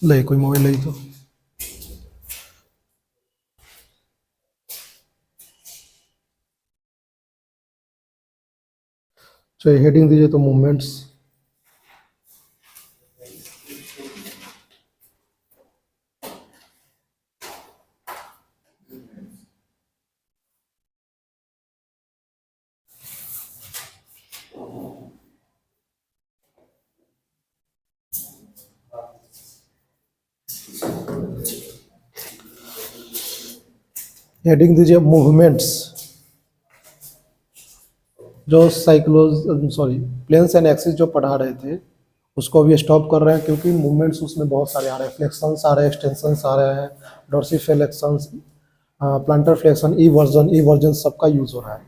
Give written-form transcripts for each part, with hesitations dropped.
ले कोई मोबाइल ले तो चलिए हेडिंग दीजिए तो मूवमेंट्स। हेडिंग दीजिए मूवमेंट्स। जो प्लेन्स एंड एक्सिस जो पढ़ा रहे थे उसको अभी स्टॉप कर रहे हैं, क्योंकि मूवमेंट्स उसमें बहुत सारे आ रहे हैं, फ्लेक्शंस आ रहे हैं, एक्सटेंशंस आ रहे हैं, डोर्सिफलेक्शंस, प्लांटर फ्लेक्शन, ई वर्जन सबका यूज़ हो रहा है।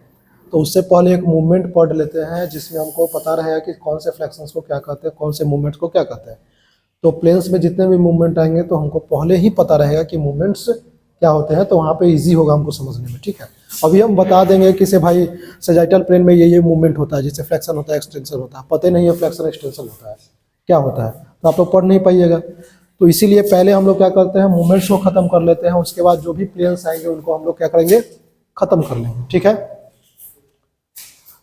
तो उससे पहले एक मूवमेंट पढ़ लेते हैं जिसमें हमको पता रहेगा कि कौन से फ्लेक्शंस को क्या कहते हैं, कौन से मूवमेंट्स को क्या कहते हैं। तो प्लेन्स में जितने भी मूवमेंट आएंगे तो हमको पहले ही पता रहेगा कि मूवमेंट्स क्या होते हैं, तो वहाँ पे इजी होगा हमको समझने में। ठीक है, अभी हम बता देंगे कि से भाई सजाइटल प्लेन में ये मूवमेंट होता है, जैसे फ्लेक्शन होता है, एक्सटेंशन होता है। पता नहीं है फ्लेक्शन एक्सटेंशन होता है क्या होता है, तो आप लोग पढ़ नहीं पाइएगा। तो इसीलिए पहले हम लोग क्या करते हैं, मूवमेंट्स को खत्म कर लेते हैं, उसके बाद जो भी प्लेन्स आएंगे उनको हम लोग क्या करेंगे, खत्म कर लेंगे। ठीक है,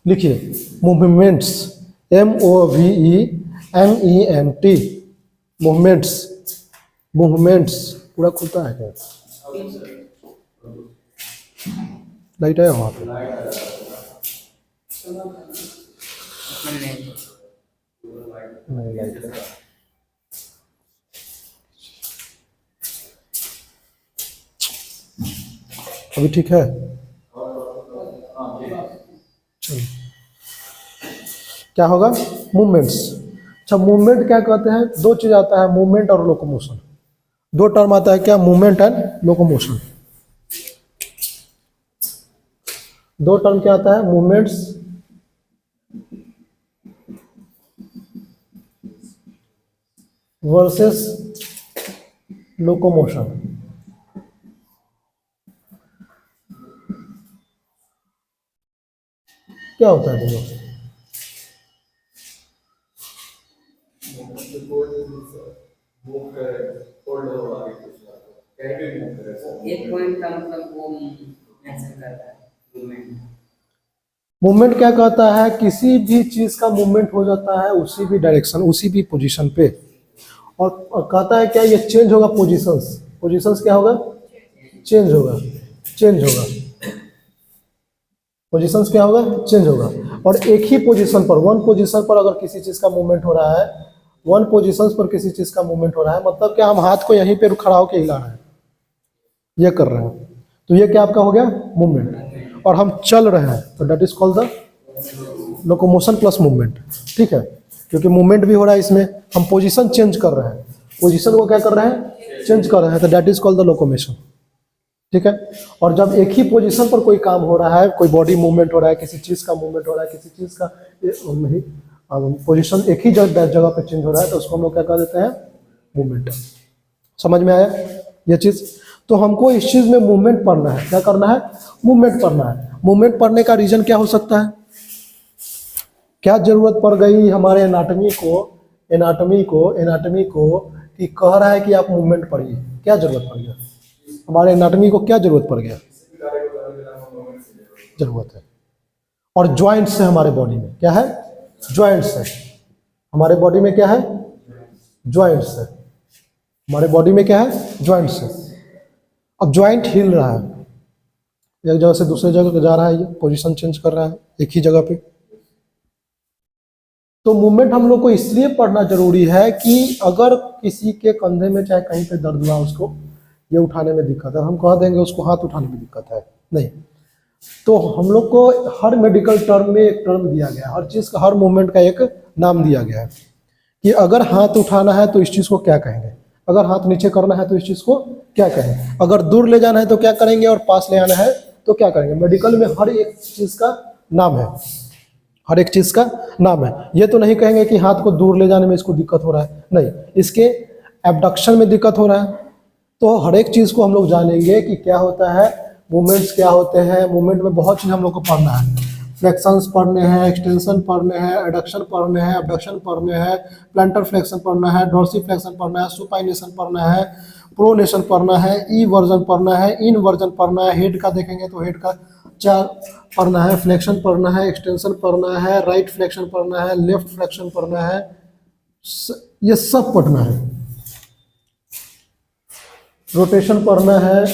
लिखिए मूवमेंट्स, MOVEMENT, मूवमेंट्स पूरा खुलता है क्या? लाइट आया वहाँ पे? नहीं लाइट है। अभी ठीक है? चलिए, क्या होगा, मूवमेंट्स। अच्छा, मूवमेंट क्या कहते हैं, दो चीज आता है, मूवमेंट और लोकोमोशन। दो टर्म आता है क्या, मूवमेंट एंड लोकोमोशन। दो टर्म क्या आता है, मूवमेंट्स वर्सेस लोकोमोशन। क्या होता है दोनों? एक पॉइंट का मतलब वो मेंशन करता है मूवमेंट। मूवमेंट क्या कहता है, किसी भी चीज का मूवमेंट हो जाता है उसी भी डायरेक्शन, उसी भी पोजीशन पे, और कहता है क्या, ये चेंज होगा पोजीशंस। पोजीशंस क्या होगा, चेंज होगा, चेंज होगा। पोजीशंस क्या होगा, चेंज होगा। और एक ही पोजीशन पर, वन पोजीशन पर अगर किसी चीज का मूवमेंट हो रहा है, वन पोजीशन पर किसी चीज का मूवमेंट हो रहा है, मतलब क्या, हम हाथ को यहीं पे खड़ा होकर हिला रहे हैं, ये कर रहे हैं, तो ये क्या आपका हो गया, मूवमेंट। और हम चल रहे हैं तो that is called the locomotion plus movement. ठीक है, क्योंकि मूवमेंट भी हो रहा है इसमें, हम पोजीशन चेंज कर रहे हैं, पोजीशन को क्या कर रहे हैं, चेंज कर रहे हैं, तो that is called the locomotion. ठीक है, और जब एक ही पोजीशन पर कोई काम हो रहा है, कोई बॉडी मूवमेंट हो रहा है, किसी चीज का मूवमेंट हो रहा है, किसी चीज का पोजीशन एक ही जगह पे चेंज हो रहा है, तो उसको हम लोग क्या कर देते हैं, मूवमेंट। समझ में आया ये चीज? तो हमको इस चीज में मूवमेंट पढ़ना है, क्या करना है, मूवमेंट पढ़ना है। मूवमेंट पढ़ने का रीजन क्या हो सकता है, क्या जरूरत पड़ गई हमारे एनाटॉमी को कि कह रहा है कि आप मूवमेंट पढ़िए, क्या जरूरत पड़ गया हमारे एनाटॉमी को, क्या जरूरत पड़ गया, जरूरत है। और ज्वाइंट्स है हमारे बॉडी में, क्या है, ज्वाइंट्स है हमारे बॉडी में, क्या है, ज्वाइंट्स है हमारे बॉडी में, क्या है, ज्वाइंट्स है। अब ज्वाइंट हिल रहा है, एक जगह से दूसरे जगह जा रहा है, ये पोजीशन चेंज कर रहा है एक ही जगह पे। तो मूवमेंट हम लोग को इसलिए पढ़ना जरूरी है कि अगर किसी के कंधे में चाहे कहीं पे दर्द हुआ, उसको ये उठाने में दिक्कत है, हम कह देंगे उसको हाथ उठाने में दिक्कत है, नहीं। तो हम लोग को हर मेडिकल टर्म में एक टर्म दिया गया है, हर चीज़ का, हर मूवमेंट का एक नाम दिया गया है कि अगर हाथ उठाना है तो इस चीज़ को क्या कहेंगे, अगर हाथ नीचे करना है तो इस चीज़ को क्या कहेंगे, अगर दूर ले जाना है तो क्या करेंगे, और पास ले आना है तो क्या करेंगे। मेडिकल में हर एक चीज़ का नाम है, हर एक चीज़ का नाम है। ये तो नहीं कहेंगे कि हाथ को दूर ले जाने में इसको दिक्कत हो रहा है, नहीं, इसके एबडक्शन में दिक्कत हो रहा है। तो हर एक चीज़ को हम लोग जानेंगे कि क्या होता है, मूवमेंट्स क्या होते हैं। मूवमेंट में बहुत चीज़ हम लोग को पढ़ना है, फ्लेक्शंस पढ़ने हैं, एक्सटेंशन पढ़ने हैं, एडक्शन पढ़ने हैं, अबडक्शन पढ़ने हैं, प्लांटर फ्लेक्शन पढ़ना है, डॉर्सी फ्लेक्शन पढ़ना है, सुपाइनेशन पढ़ना है, प्रोनेशन पढ़ना है, ई वर्जन पढ़ना है, इन वर्जन पढ़ना है, हेड का देखेंगे तो हेड का 4 पढ़ना है, फ्लेक्शन पढ़ना है, एक्सटेंशन पढ़ना है, राइट फ्लेक्शन पढ़ना है, लेफ्ट फ्लेक्शन पढ़ना है, ये सब पढ़ना है। रोटेशन पढ़ना है,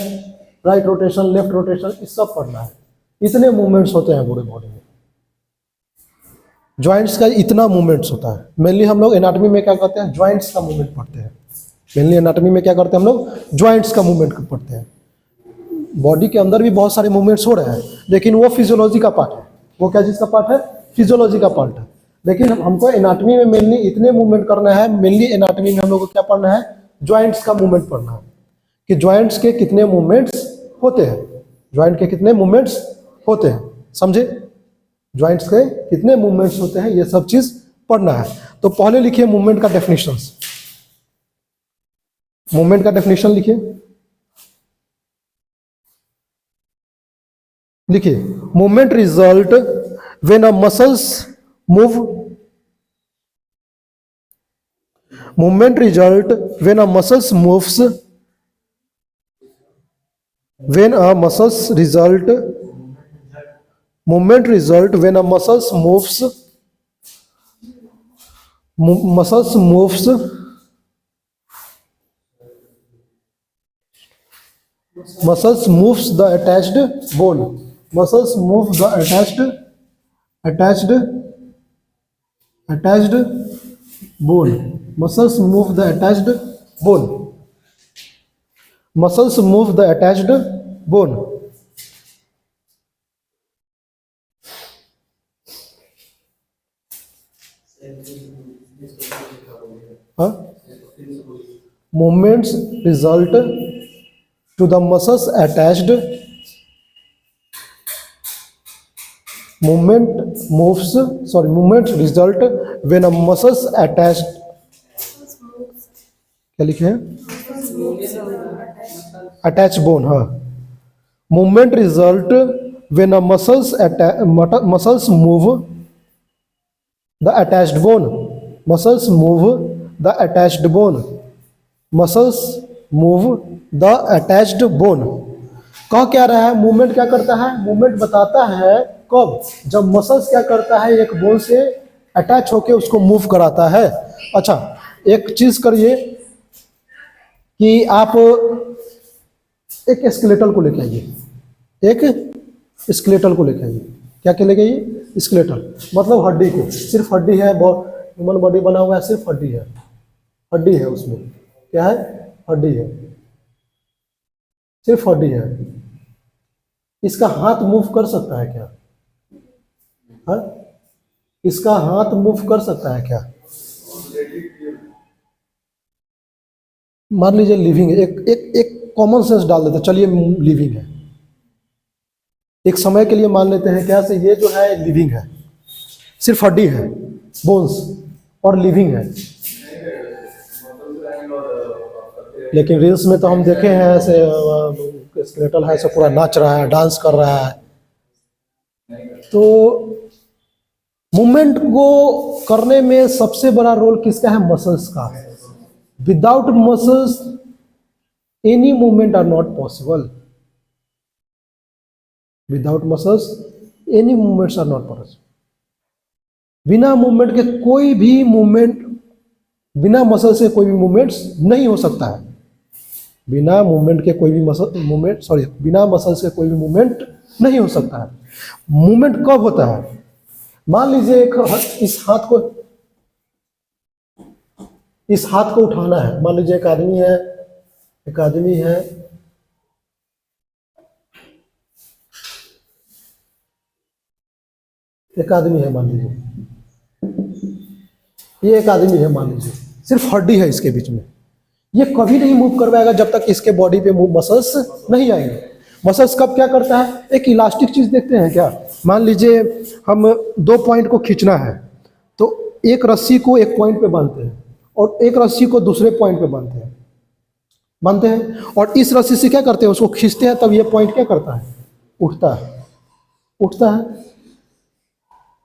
राइट रोटेशन, लेफ्ट रोटेशन, ये सब पढ़ना है। इतने मूवमेंट्स होते हैं पूरे बॉडी में। जॉइंट्स का इतना मूवमेंट्स होता है। मेनली हम लोग एनाटॉमी में क्या करते हैं, जॉइंट्स का मूवमेंट पढ़ते हैं। मेनली एनाटॉमी में क्या करते हैं हम लोग, जॉइंट्स का मूवमेंट पढ़ते हैं। बॉडी के अंदर भी बहुत सारे मूवमेंट्स हो रहे हैं, लेकिन वो फिजियोलॉजी का पार्ट है। वो क्या चीज़ का पार्ट है, फिजियोलॉजी का पार्ट है। लेकिन हमको एनाटॉमी में मेनली इतने मूवमेंट करना है। मेनली एनाटॉमी में हम लोग को क्या पढ़ना है, जॉइंट्स का मूवमेंट पढ़ना है कि जॉइंट्स के कितने मूवमेंट्स होते हैं, जॉइंट के कितने मूवमेंट्स होते हैं, समझे। जॉइंट्स के कितने मूवमेंट्स होते हैं, ये सब चीज पढ़ना है। तो पहले लिखिए मूवमेंट का डेफिनेशंस। मूवमेंट का डेफिनेशन लिखिए, लिखिए movement result when a muscles move, movement result when a muscles moves, when a muscles result, movement result when a muscles moves, muscles moves, muscles moves the attached bone, muscles move the attached bone, muscles move the attached bone, muscles move the attached bone. Huh? Movements result to the muscles attached. Movement result when a muscles attached. क्या लिखे हैं, attach bone. हाँ, movement result when a muscles move the attached bone, muscles move the attached bone, muscles move the attached bone. कह क्या रहा है, movement क्या करता है, मूवमेंट बताता है कब, जब मसल्स क्या करता है, एक बोन से अटैच होके उसको मूव कराता है। अच्छा, एक चीज करिए कि आप एक स्केलेटल को लेके आइए, एक स्केलेटल को लेके आइए। क्या के लेके आइए, स्केलेटल मतलब हड्डी को, सिर्फ हड्डी है, ह्यूमन बॉडी बना हुआ है, सिर्फ हड्डी है, हड्डी है उसमें, क्या है, हड्डी है, सिर्फ हड्डी है। इसका हाथ मूव कर सकता है क्या, हाँ, इसका हाथ मूव कर सकता है क्या। मान लीजिए लिविंग है, एक कॉमन सेंस डाल देते हैं, चलिए लिविंग है, एक समय के लिए मान लेते हैं क्या से, ये जो है लिविंग है, सिर्फ हड्डी है, बोन्स, और लिविंग है। लेकिन रील्स में तो हम देखे हैं ऐसे स्केलेटल है, ऐसे पूरा नाच रहा है, डांस कर रहा है। तो मूवमेंट को करने में सबसे बड़ा रोल किसका है, मसल्स का। Without muscles, any movement are not possible. Without muscles, any movements are not possible. बिना मूवमेंट के कोई भी मूवमेंट, बिना मसल से कोई भी मूवमेंट्स नहीं हो सकता है। बिना मूवमेंट के कोई भी बिना मसल से कोई भी मूवमेंट नहीं हो सकता है। मूवमेंट कब होता है, मान लीजिए इस हाथ को उठाना है। मान लीजिए एक आदमी है, एक आदमी है, एक आदमी है, मान लीजिए ये एक आदमी है, मान लीजिए सिर्फ हड्डी है इसके बीच में। ये कभी नहीं मूव कर पाएगा जब तक इसके बॉडी पे मसल्स नहीं आएंगे। मसल्स कब क्या करता है, एक इलास्टिक चीज देखते हैं क्या, मान लीजिए हम 2 पॉइंट को खींचना है तो एक रस्सी को एक पॉइंट पे बांधते हैं और एक रस्सी को दूसरे पॉइंट पे बांधते हैं और इस रस्सी से क्या करते हैं, उसको खींचते हैं, तब ये पॉइंट क्या करता है, उठता है।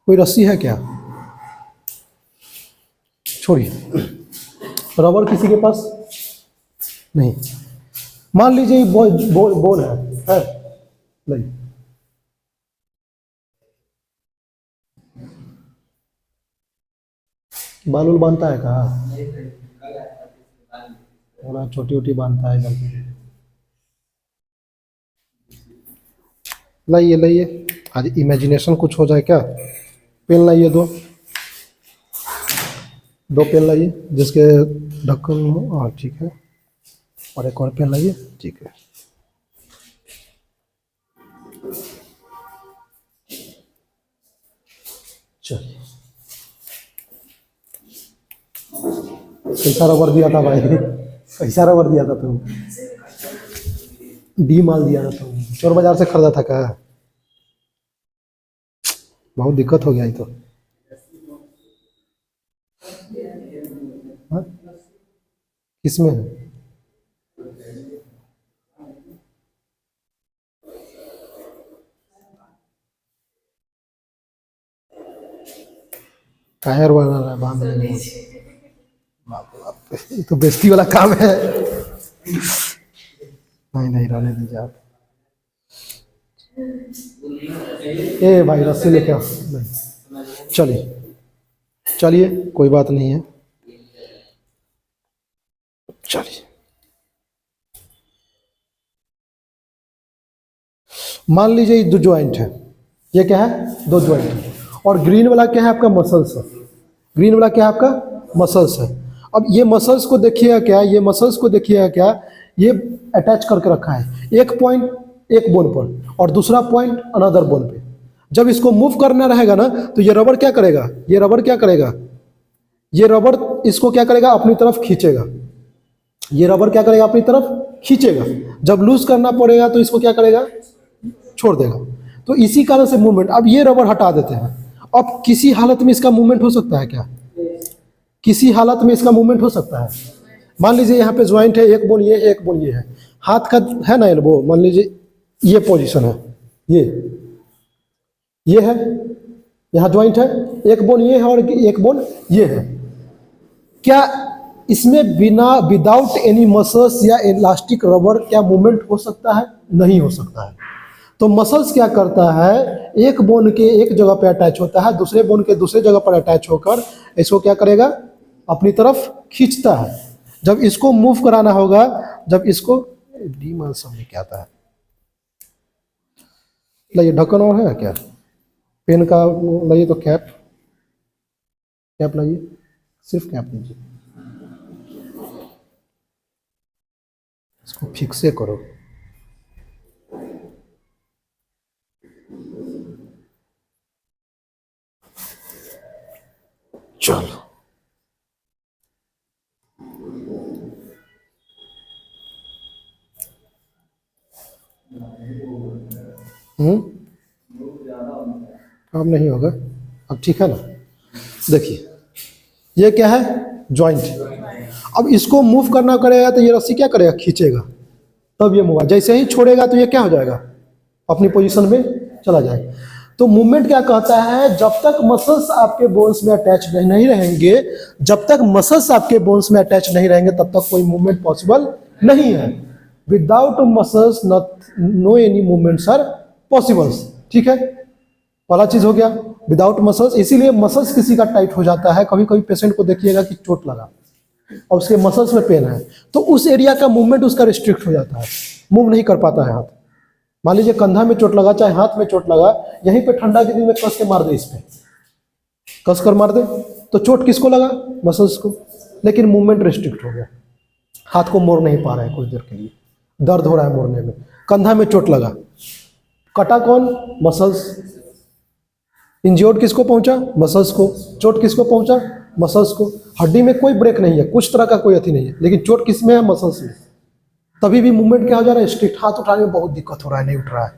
कोई रस्सी है क्या? छोड़िए। रबर किसी के पास नहीं। मान लीजिए ये बॉल है नहीं। बाल उल बांधता है कहाँ? थोड़ा छोटी छोटी बांधता है गलती। लाइए लाइए, आज इमेजिनेशन कुछ हो जाए क्या? पेन लाइए, दो पेन लाइए जिसके ढक्कन हो। हाँ ठीक है, और एक और पेन लाइए। ठीक है, चलिए। कैसा रबर दिया था भाई? कैसा रबर दिया था तुम? डी माल दिया था तुम, चोर बाजार से खरीदा था क्या? बहुत दिक्कत हो गया ये तो। हाँ? किसमें है? टायर बना रहा है, बांध लेंगे। बाप रे बाप, ये तो बेइज्जती वाला काम है। नहीं नहीं, रहने दीजिए आप। ए भाई रस्सी लेके आओ। नहीं, चलिए चलिए, कोई बात नहीं है, चलिए। मान लीजिए ये दो ज्वाइंट है, ये क्या है? दो ज्वाइंट है। और ग्रीन वाला क्या है आपका? मसल्स है। ग्रीन वाला क्या है आपका? मसल्स है। अब ये मसल्स को देखिएगा क्या, ये मसल्स को देखिएगा क्या, ये अटैच करके रखा है। एक पॉइंट एक बोन पर और दूसरा पॉइंट अनदर बोन पे। जब इसको मूव करना रहेगा ना, तो ये रबर क्या करेगा? ये रबर क्या करेगा? ये रबर इसको क्या करेगा? अपनी तरफ खींचेगा। ये रबर क्या करेगा? अपनी तरफ खींचेगा। जब लूज करना पड़ेगा तो इसको क्या करेगा? छोड़ देगा। तो इसी कारण से मूवमेंट। अब ये रबर हटा देते हैं, अब किसी हालत में इसका मूवमेंट हो सकता है क्या? किसी हालत में इसका मूवमेंट हो सकता है। मान लीजिए यहाँ पे ज्वाइंट है, एक बोन ये है, एक बोन ये है। हाथ का है ना एल्बो, मान लीजिए ये पोजीशन है, ये है, यहाँ ज्वाइंट है, एक बोन ये है और एक बोन ये है। क्या इसमें बिना विदाउट एनी मसल्स या इलास्टिक रबर क्या मूवमेंट हो सकता है? नहीं हो सकता है। तो मसल्स क्या करता है? एक बोन के एक जगह पे अटैच होता है, दूसरे बोन के दूसरे जगह पर अटैच होकर इसको क्या करेगा? अपनी तरफ खींचता है। जब इसको मूव कराना होगा, जब इसको डी मान समझ क्या आता है। लाइए, ढक्कन और है क्या? पेन का लाइए, तो कैप लाइए, सिर्फ कैप लीजिए। इसको फिक्स से करो। चलो, अब नहीं होगा, अब ठीक है ना? देखिए, ये क्या है? जॉइंट। अब इसको मूव करना करेगा तो ये रस्सी क्या करेगा? खींचेगा, तब ये मूव। जैसे ही छोड़ेगा तो ये क्या हो जाएगा? अपनी पोजीशन में चला जाएगा। तो मूवमेंट क्या कहता है? जब तक मसल्स आपके बोन्स में अटैच नहीं रहेंगे, जब तक मसल्स आपके बोन्स में अटैच नहीं रहेंगे, तब तक कोई मूवमेंट पॉसिबल नहीं है। Without muscles no any movements are possibles. ठीक है, पहला चीज हो गया विदाउट मसल्स। इसीलिए मसल्स किसी का टाइट हो जाता है। कभी कभी पेशेंट को देखिएगा कि चोट लगा और उसके मसल्स में पेन है, तो उस एरिया का मूवमेंट उसका रिस्ट्रिक्ट हो जाता है, मूव नहीं कर पाता है हाथ। मान लीजिए कंधा में चोट लगा, चाहे हाथ में चोट लगा, यहीं पे ठंडा के दिन में कस के मार दे, इस पे कस कर मार दे, तो चोट किसको लगा? मसल्स को। लेकिन मूवमेंट रिस्ट्रिक्ट हो गया, हाथ को मोड़ नहीं पा रहे हैं कुछ देर के लिए, दर्द हो रहा है मोड़ने में। कंधा में चोट लगा, कटा कौन? मसल्स। इंज्योर्ड किसको पहुंचा? मसल्स को। चोट किसको पहुंचा? मसल्स को। हड्डी में कोई ब्रेक नहीं है, कुछ तरह का कोई अति नहीं है, लेकिन चोट किस में है? मसल्स में। तभी भी मूवमेंट क्या हो जा रहा है? स्ट्रिक्ट। हाथ उठाने में बहुत दिक्कत हो रहा है, नहीं उठ रहा है।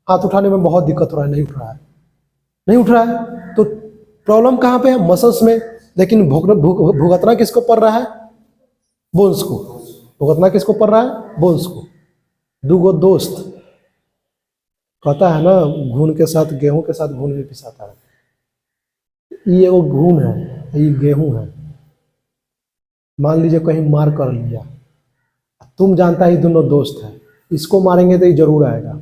हाथ उठाने में बहुत दिक्कत हो रहा है, नहीं उठ रहा है, नहीं उठ रहा है। तो प्रॉब्लम कहाँ पे है? मसल्स में। लेकिन भुगतना किसको पड़ रहा है? बोन्स को। भुगतना किसको पड़ रहा है? बोन्स को। दूगो दोस्त कहता है ना, घून के साथ गेहूं के साथ घून भी पिसाता है। ये वो घून है, ये गेहूं है। मान लीजिए कहीं मार कर लिया, तुम जानता है ये दोनों दोस्त है, इसको मारेंगे तो ये जरूर आएगा।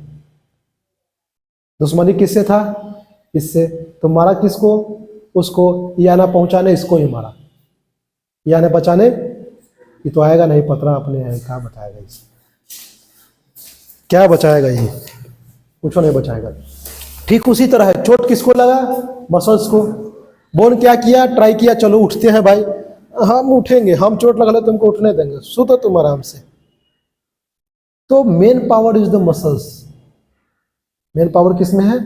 दुश्मनी किससे था? इससे। तो मारा किसको? उसको। ये आना पहुंचाने, इसको ही मारा। ये आने बचाने, ये तो आएगा नहीं, पतरा अपने है, क्या बताएगा इसे? क्या बचाएगा ये? कुछ नहीं बचाएगा। ठीक उसी तरह है, चोट किसको लगा? मसल्स को। बोन क्या किया? ट्राई किया, चलो उठते हैं भाई, हम उठेंगे, हम चोट लगा ले तुमको उठने देंगे, सुतो तुम आराम से। तो main power is the muscles. Main power किस में है?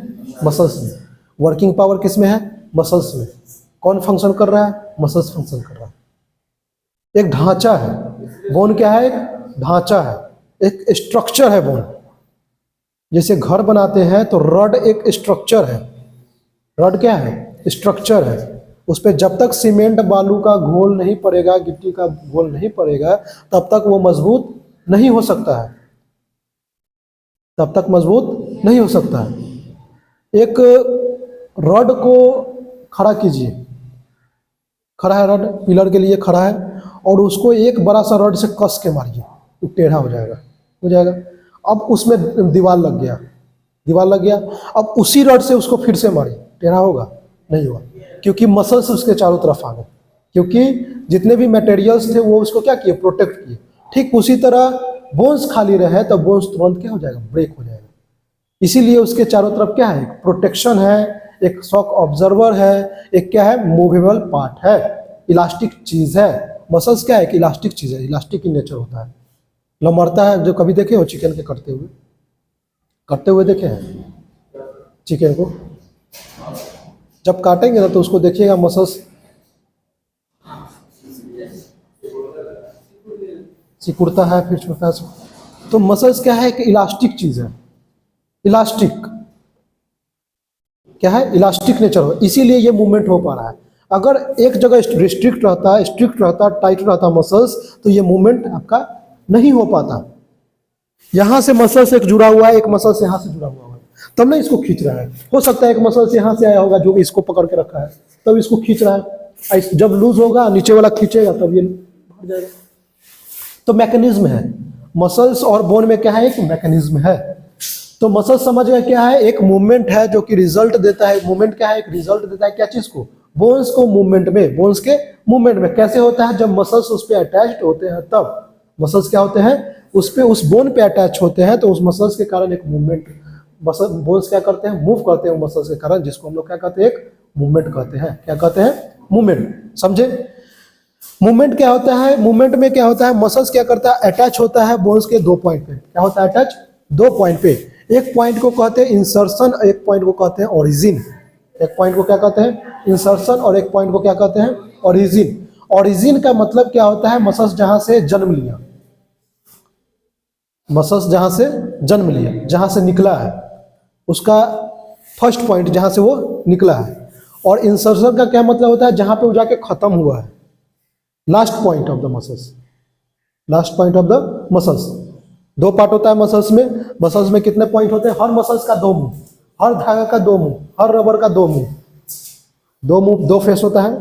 मसल्स में। वर्किंग पावर किस में है? मसल्स में। कौन फंक्शन कर रहा है? मसल्स फंक्शन कर रहा है। एक ढांचा है, बोन क्या है? एक ढांचा है, एक स्ट्रक्चर है बोन। जैसे घर बनाते हैं तो रड एक स्ट्रक्चर है। रड क्या है? स्ट्रक्चर है। उस पर जब तक सीमेंट बालू का घोल नहीं पड़ेगा, गिट्टी का घोल नहीं पड़ेगा, तब तक वो मजबूत नहीं हो सकता है। तब तक मजबूत नहीं हो सकता है। एक रड को खड़ा कीजिए, खड़ा है रड, पिलर के लिए खड़ा है, और उसको एक बड़ा सा रड से कस के मारिए, तो टेढ़ा हो जाएगा, हो जाएगा। अब उसमें दीवार लग गया, दीवार लग गया, अब उसी रड से उसको फिर से मारिए, टेढ़ा होगा? नहीं होगा, क्योंकि मसल्स उसके चारों तरफ आ गए, क्योंकि जितने भी मटेरियल्स थे वो उसको क्या किए? प्रोटेक्ट किए। ठीक उसी तरह बोन्स खाली रहे तो बोन्स तुरंत क्या हो जाएगा? ब्रेक हो जाएगा। इसीलिए उसके चारों तरफ क्या है? एक प्रोटेक्शन है, एक शॉक ऑब्जर्वर है, एक क्या है? मूवेबल पार्ट है, इलास्टिक चीज है। मसल्स क्या है? एक इलास्टिक चीज है, इलास्टिक इन नेचर होता है। लमड़ता है, जो कभी देखे हो चिकन के कटते हुए देखे हैं चिकन को? जब काटेंगे ना तो उसको देखिएगा, मसल्स सिकुड़ता है, फिर छूटता है। तो मसल्स क्या है? एक इलास्टिक चीज है। इलास्टिक क्या है? इलास्टिक नेचर हो, इसीलिए ये मूवमेंट हो पा रहा है। अगर एक जगह रिस्ट्रिक्ट रहता, स्ट्रिक्ट रहता, टाइट रहता मसल्स, तो ये मूवमेंट आपका नहीं हो पाता। यहां से मसल्स एक जुड़ा हुआ है, एक मसल्स यहां से जुड़ा हुआ है, तब ना इसको खींच रहा है। हो सकता है एक मसल्स यहां से आया होगा जो इसको पकड़ के रखा है, तब इसको खींच रहा है। जब लूज होगा, नीचे वाला खींचेगा, तब ये बढ़ जाएगा। तो मैकेनिज्म है मसल्स और बोन में, क्या है? एक मैकेनिज्म है। तो मसल्स समझ गए क्या है? एक मूवमेंट है जो कि रिजल्ट देता है। मूवमेंट क्या है? एक रिजल्ट देता है। क्या चीज को? बोन्स को मूवमेंट में। बोन्स के मूवमेंट में कैसे होता है? जब मसल्स उस पर अटैच्ड होते हैं, तब मसल्स क्या होते हैं? उस पे, उस बोन पे अटैच होते हैं, तो उस मसल्स के कारण एक मूवमेंट, मसल बोन्स क्या करते हैं? मूव करते हैं मसल्स के कारण, जिसको हम लोग क्या कहते हैं? एक मूवमेंट कहते हैं। क्या कहते हैं? मूवमेंट। समझे? मूवमेंट क्या होता है? मूवमेंट में क्या होता है? मसल्स क्या करता है? अटैच होता है बोन्स के दो पॉइंट पे। क्या होता है? अटैच दो पॉइंट पे। एक पॉइंट को कहते हैं इंसर्शन, एक पॉइंट को कहते हैं ओरिजिन। एक पॉइंट को क्या कहते हैं? इंसर्शन, और एक पॉइंट को क्या कहते हैं? ओरिजिन। ओरिजिन का मतलब क्या होता है? मसल्स जहां से जन्म लिया, मसल्स जहां से जन्म लिया, जहां से निकला है, उसका फर्स्ट पॉइंट जहां से वो निकला है। और इंसर्शन का क्या मतलब होता है? जहां पे वो जाके खत्म हुआ है, last point of the muscles. Last point of the muscles. दो पार्ट होता है मसल्स में। मसल्स में कितने पॉइंट होते हैं? हर मसल्स का दो मुंह, हर धागा का दो मुंह, हर रबर का दो मुंह। दो मुंह, दो फेस होता है,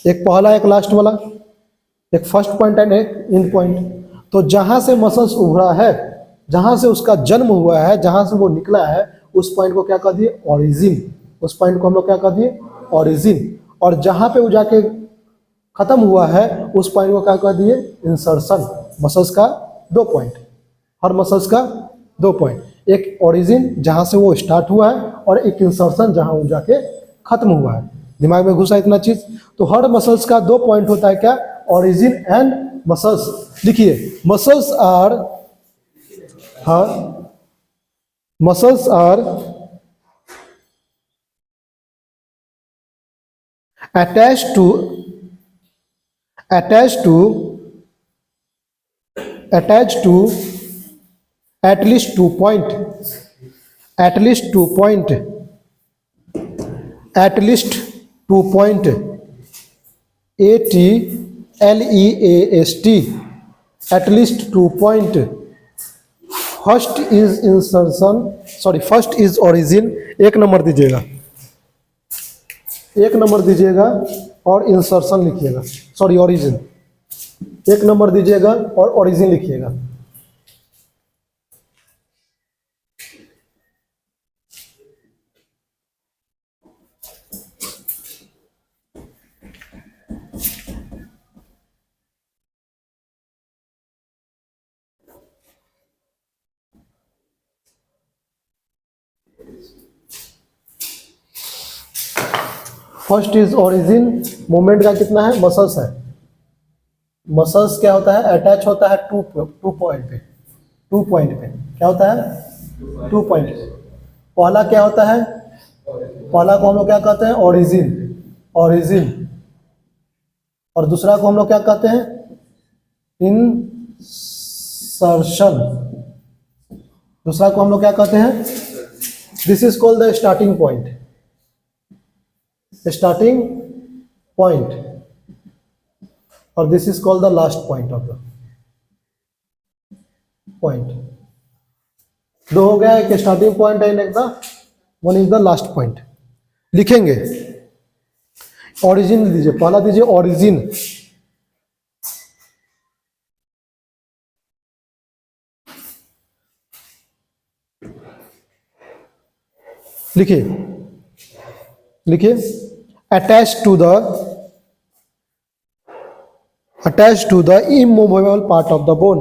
एक पहला, एक लास्ट वाला, एक फर्स्ट पॉइंट एंड एक एंड पॉइंट। तो जहां से मसल्स उभरा है, जहां से उसका जन्म हुआ है, जहां से वो निकला है, उस पॉइंट को क्या कह दिए? ओरिजिन। उस पॉइंट को हम लोग क्या कह दिए? ओरिजिन। और जहां पे वो जाके खत्म हुआ है, उस पॉइंट को क्या कह दिए? इंसर्शन। मसल्स का दो पॉइंट, हर मसल्स का दो पॉइंट, एक ओरिजिन जहां से वो स्टार्ट हुआ है, और एक इंसर्शन जहां वो जाके खत्म हुआ है। दिमाग में घुसा इतना चीज? तो हर मसल्स का दो पॉइंट होता है। क्या? Origin and muscles. लिखिए, muscles are attached to at least 2 point, at least 2 point, at least 2 point, ATLEAST, at least 2 point. First is insertion, sorry, first is origin. एक नंबर दीजिएगा। एक नंबर दीजिएगा और इंसर्शन लिखिएगा, सॉरी ओरिजिन। एक number दीजिएगा और ओरिजिन लिखिएगा। फर्स्ट इज ओरिजिन, मूवमेंट का कितना है, मसल्स है। मसल्स क्या होता है, अटैच होता है टू पॉइंट पे, क्या होता है, 2 पॉइंट पे। पहला क्या होता है, पहला को हम लोग क्या कहते हैं, ओरिजिन। और दूसरा को हम लोग क्या कहते हैं, इंसर्शन। दूसरा को हम लोग क्या कहते हैं, this is called the starting point, और this is called the last point of the point. दो हो गया, एक स्टार्टिंग पॉइंट एंड एक the one is the last point. लिखेंगे, ओरिजिन दीजिए, पहला दीजिए ओरिजिन। लिखिए attach to the immovable part of the bone,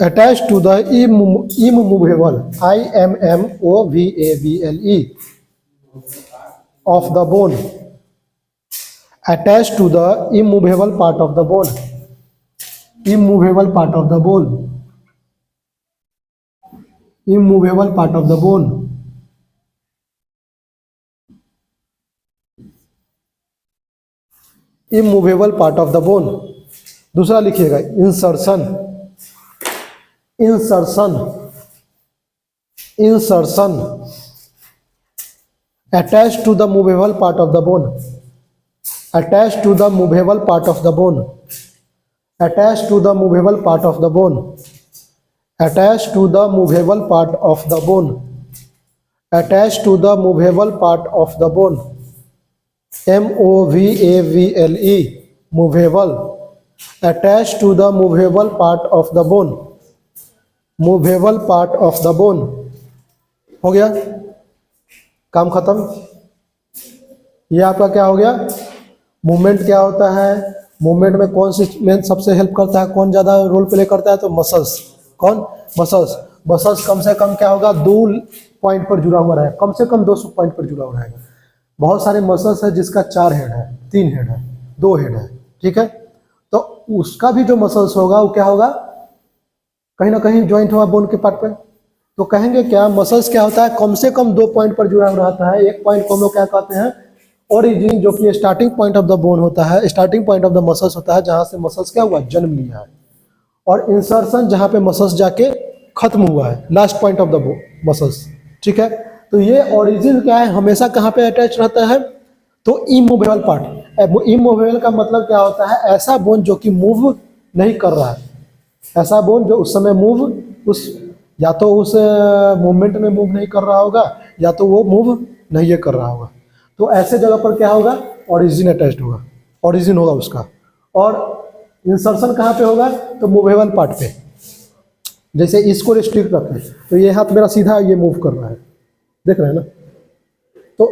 attach to the immovable IMMOVABLE of the bone, attached to the immovable part of the bone, immovable part of the bone, immovable part of the bone, immovable part of the bone। दूसरा लिखिएगा insertion, attached to the movable part of the bone, attached to the movable part of the bone, attached to the movable part of the bone, attached to the movable part of the bone, attached to the movable part of the bone, MOVABLE, movable, attached to the movable part of the bone, movable part of the bone। हो गया, काम खत्म। ये आपका क्या हो गया, movement क्या होता है, मूवमेंट में कौन सी मेन सबसे हेल्प करता है, कौन ज़्यादा रोल प्ले करता है, तो मसल्स। कौन, मसल्स कम से कम क्या होगा, 2 पॉइंट पर जुड़ा हुआ रहेगा, कम से कम 2 पॉइंट पर जुड़ा हुआ रहेगा। बहुत सारे मसल्स है जिसका 4 हेड है, 3 हेड है, 2 हेड है, ठीक है। तो उसका भी जो मसल्स होगा वो क्या होगा, कहीं ना कहीं ज्वाइंट हुआ बोन के पार्ट पे। तो कहेंगे क्या, मसल्स क्या होता है, कम से कम 2 पॉइंट पर जुड़ा रहता है। एक पॉइंट को हम लोग क्या कहते हैं, ओरिजिन, जो कि starting point of the bone होता है, starting point of the muscles होता है, जहां से मसल्स क्या हुआ, जन्म लिया है। और इंसर्शन, जहां पे मसल्स जाके खत्म हुआ है, last point of the muscles, ठीक है। तो ये ओरिजिन क्या है, हमेशा कहाँ पे अटैच रहता है, तो इमूवेबल पार्ट। इमूवेबल का मतलब क्या होता है, ऐसा बोन जो कि मूव नहीं कर रहा है, ऐसा बोन जो उस समय या तो उस मूवमेंट में मूव नहीं कर रहा होगा, या तो वो मूव नहीं कर रहा होगा। तो ऐसे जगह पर क्या होगा, ओरिजिन अटैच्ड होगा, ओरिजिन होगा उसका। और इंसर्शन कहाँ पे होगा, तो मूवेबल पार्ट पे। जैसे इसको रिस्ट्रिक्ट रखें तो ये हाथ मेरा सीधा ये मूव कर रहा है, देख रहे हैं ना। तो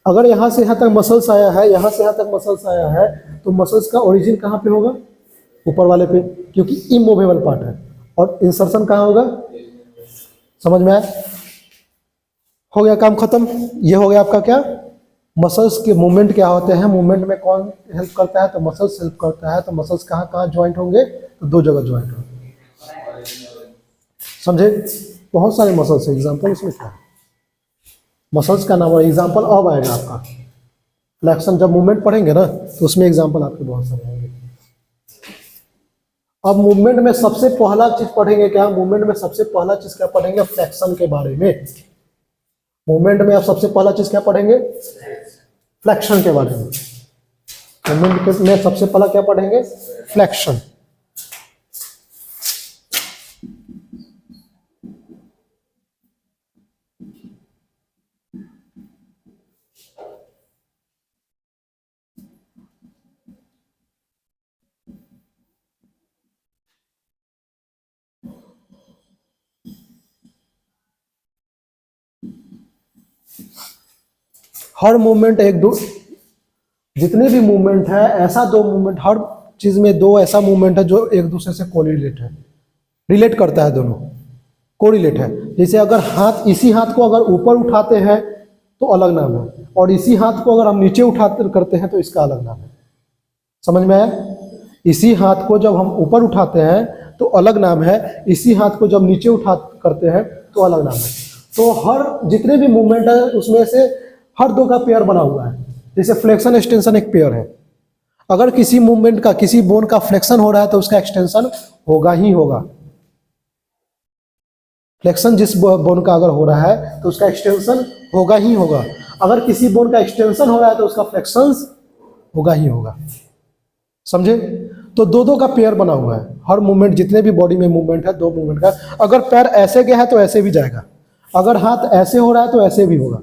अगर यहाँ से यहाँ तक मसल्स आया है, यहाँ से यहाँ तक मसल्स आया है, तो मसल्स का ओरिजिन कहाँ पे होगा, ऊपर वाले पे, क्योंकि इमूवेबल पार्ट है। और इंसर्शन कहाँ होगा, समझ में आया, हो गया काम खत्म। ये हो गया आपका क्या, मसल्स के मूवमेंट क्या होते हैं, मूवमेंट में कौन हेल्प करता है, तो मसल्स हेल्प करता है। तो मसल्स कहाँ कहाँ ज्वाइंट होंगे, तो 2 जगह ज्वाइंट होंगे, समझे। बहुत सारे मसल्स है, एग्जाम्पल इसमें क्या है, मसल्स का नाम और एग्जाम्पल अब आएगा आपका। फ्लेक्शन जब मूवमेंट पढ़ेंगे ना, तो उसमें एग्जाम्पल आपके बहुत सारे आएंगे। अब मूवमेंट में सबसे पहला चीज पढ़ेंगे क्या, मूवमेंट में सबसे पहला चीज क्या पढ़ेंगे, फ्लेक्शन के बारे में। मूवमेंट में आप सबसे पहला चीज क्या पढ़ेंगे, फ्लेक्शन के बारे में। मूवमेंट में सबसे पहला क्या पढ़ेंगे, फ्लेक्शन। हर मूवमेंट एक दो, जितने भी मूवमेंट है ऐसा दो मूवमेंट, हर चीज में दो ऐसा मूवमेंट है जो एक दूसरे से कोरिलेट है, रिलेट करता है, दोनों कोरिलेट है। जैसे अगर हाथ, इसी हाथ को अगर ऊपर उठाते हैं तो अलग नाम है, और इसी हाथ को अगर हम नीचे उठाते करते हैं तो इसका अलग नाम है। समझ में आया? इसी हाथ को जब हम ऊपर उठाते हैं तो अलग नाम है, इसी हाथ को जब नीचे उठा करते हैं तो अलग नाम है। तो हर जितने भी मूवमेंट है उसमें से हर दो का पेयर बना हुआ है। जैसे फ्लेक्शन एक्सटेंशन एक पेयर है, अगर किसी मूवमेंट का, किसी बोन का फ्लेक्शन हो रहा है तो उसका एक्सटेंशन होगा ही होगा। फ्लेक्शन जिस बोन का अगर हो रहा है तो उसका एक्सटेंशन होगा ही होगा। अगर किसी बोन का एक्सटेंशन हो रहा है तो उसका फ्लेक्शन होगा ही होगा। समझे? तो दो दो का पेयर बना हुआ है। हर मूवमेंट, जितने भी बॉडी में मूवमेंट है, दो मूवमेंट का। अगर पैर ऐसे गया है तो ऐसे भी जाएगा, अगर हाथ ऐसे हो रहा है तो ऐसे भी होगा,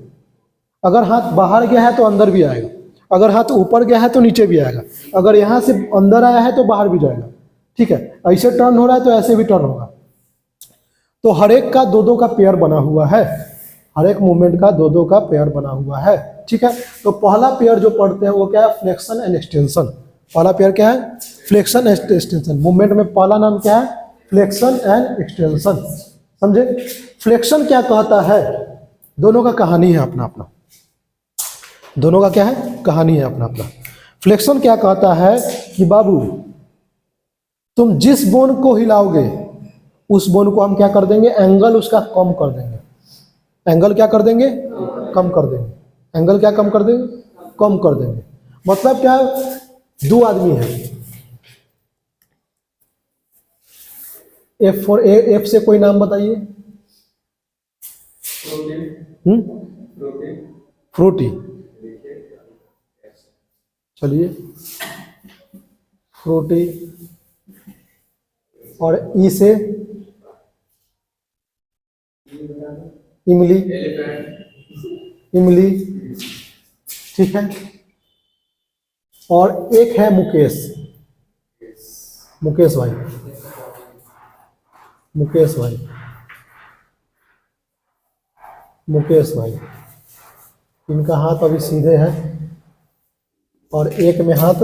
अगर हाथ बाहर गया है तो अंदर भी आएगा, अगर हाथ ऊपर गया है तो नीचे भी आएगा, अगर यहाँ से अंदर आया है तो बाहर भी जाएगा। ठीक है? ऐसे टर्न हो रहा है तो ऐसे भी टर्न होगा। तो हर एक का दो दो का पेयर बना हुआ है, हर एक मूवमेंट का दो दो का पेयर बना हुआ है। ठीक है? तो पहला पेयर जो पढ़ते हैं वो क्या है? Flexion and extension. पहला पेयर क्या है? Flexion and extension. मूवमेंट में पहला नाम क्या है? Flexion and extension. समझे? फ्लेक्शन क्या कहता है? दोनों का कहानी है अपना अपना, दोनों का क्या है? कहानी है अपना अपना। फ्लेक्शन क्या कहता है कि बाबू तुम जिस बोन को हिलाओगे उस बोन को हम क्या कर देंगे? एंगल उसका कम कर देंगे। एंगल क्या कर देंगे? कम कर देंगे। एंगल क्या कम कर देंगे? कम कर देंगे। मतलब क्या? दो आदमी है, एफ फॉर एफ से कोई नाम बताइए। फ्रूटी। चलिए, फ्रूटी। और ई से इमली। इमली। ठीक है? और एक है मुकेश। मुकेश भाई। मुकेश भाई। मुकेश भाई। इनका हाथ अभी सीधे है और एक में हाथ,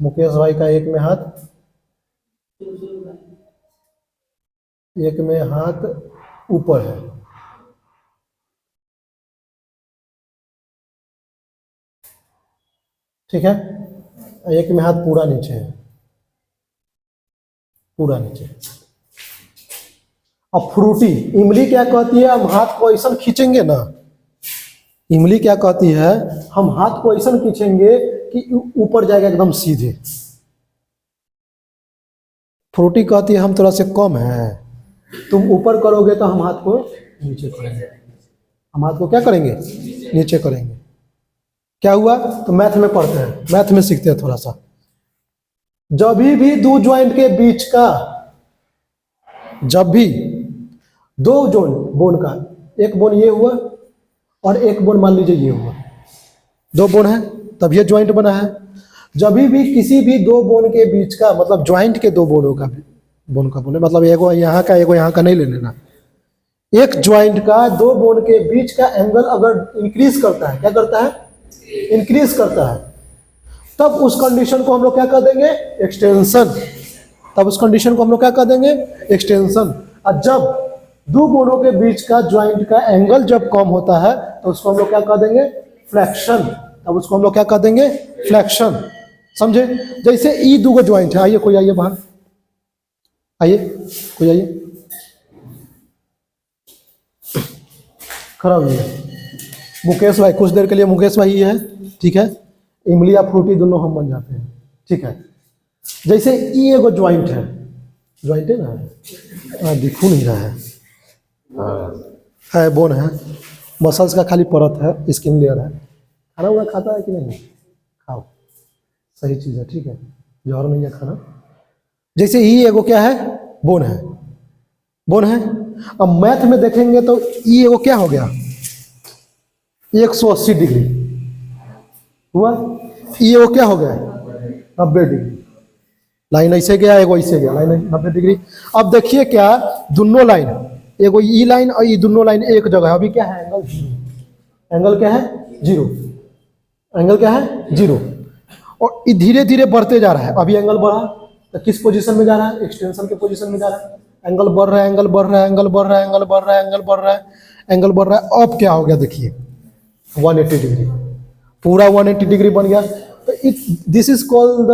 मुकेश भाई का एक में हाथ, एक में हाथ ऊपर है। ठीक है? एक में हाथ पूरा नीचे है, पूरा नीचे। अब फ्रूटी, इमली क्या कहती है? हम हाथ को ऐसा खींचेंगे ना, इमली क्या कहती है? हम हाथ को ऐसा खींचेंगे कि ऊपर जाएगा एकदम सीधे। फ्रूटी कहती है हम थोड़ा से कम है, तुम ऊपर करोगे तो हम हाथ को नीचे करेंगे। हम हाथ को क्या करेंगे? नीचे करेंगे। क्या हुआ? तो मैथ में पढ़ते हैं, मैथ में सीखते हैं थोड़ा सा। जब भी दो ज्वाइंट के बीच का, जब भी दो जोन बोन का, एक बोन ये हुआ और एक बोन मान लीजिए ये हुआ, दो बोन है तब ये ज्वाइंट बना है। जब भी किसी भी दो बोन के बीच का, मतलब ज्वाइंट के दो बोनों का, बोन का बोले मतलब एगो यहाँ का एगो यहाँ का नहीं ले लेना, एक ज्वाइंट का दो बोन के बीच का एंगल अगर इंक्रीज करता है, क्या करता है? इंक्रीज करता है, तब उस कंडीशन को हम लोग क्या कर देंगे? एक्सटेंशन। तब उस कंडीशन को हम लोग क्या कर देंगे? एक्सटेंशन। और जब दो बोनों के बीच का ज्वाइंट का एंगल जब कम होता है तो उसको हम लोग क्या कर देंगे? फ्लैक्शन। तब उसको हम लोग क्या कर देंगे? फ्लैक्शन। समझे? जैसे ई दो ज्वाइंट है, आइए कोई आइए बाहर, आइए कोई आइए, खड़ा हुई। मुकेश भाई, कुछ देर के लिए मुकेश भाई है, ठीक है? इमली या फ्रूटी दोनों हम बन जाते हैं। ठीक है? जैसे ई एगो ज्वाइंट है, ज्वाइंट है ना, दिखू नहीं रहा है, बोन है, मसल्स का खाली परत है, स्किन लेयर है। खाना वाना खाता है कि नहीं? खाओ, सही चीज़ है। ठीक है? जहर नहीं है खाना। जैसे ई एगो क्या है? बोन है, बोन है। अब मैथ में देखेंगे तो ई एगो क्या हो गया? 180 डिग्री हुआ। ये वो क्या हो गया? 90 डिग्री। लाइन ऐसे गया, एगो ऐसे गया, लाइन 90 डिग्री। अब देखिए क्या, दोनों लाइन एगो ई लाइन और ये दोनों लाइन एक जगह है, अभी क्या है एंगल जीरो, एंगल क्या है जीरो, एंगल क्या है जीरो, और ये धीरे धीरे बढ़ते जा रहा है, अभी एंगल बढ़ा तो किस पोजीशन में जा रहा है, एक्सटेंशन के पोजीशन में जा रहा है, एंगल बढ़ रहा है, एंगल बढ़ रहा है, एंगल बढ़ रहा है, एंगल बढ़ रहा है, एंगल बढ़ रहा है, एंगल बढ़ रहा है, अब क्या हो गया देखिए 180 डिग्री, पूरा 180 डिग्री बन गया। तो this is called the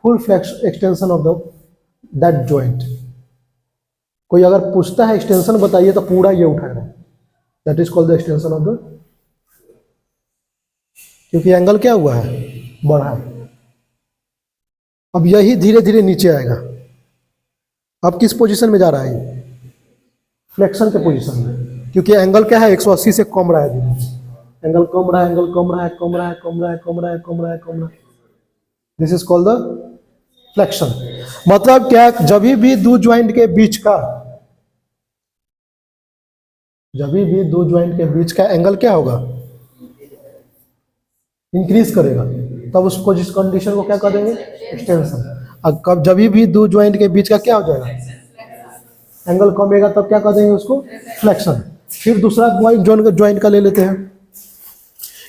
full flex extension of the that joint. कोई अगर पूछता है एक्सटेंशन बताइए तो पूरा ये उठाएगा, that is called the extension of the, क्योंकि एंगल क्या हुआ है बढ़ा है। अब यही धीरे धीरे नीचे आएगा, अब किस पोजीशन में जा रहा है, फ्लेक्शन के पोजीशन में, क्योंकि एंगल क्या है 180 से कम रहा है, एंगल कम रहा है, एंगल कम रहा है, कम रहा है, कम रहा है, कम रहा है, कम रहा है, कम रहा है, this is called the flexion. मतलब क्या, जब भी दो ज्वाइंट के बीच का, जब भी दो ज्वाइंट के बीच का एंगल क्या होगा, इंक्रीज करेगा, तब उसको जिस कंडीशन को क्या कर देंगे, एक्सटेंशन। अब कब जब भी दो ज्वाइंट के बीच का क्या हो जाएगा, एंगल कमेगा, तब क्या कर देंगे उसको, फ्लेक्शन। फिर दूसरा ज्वाइंट का ले लेते हैं,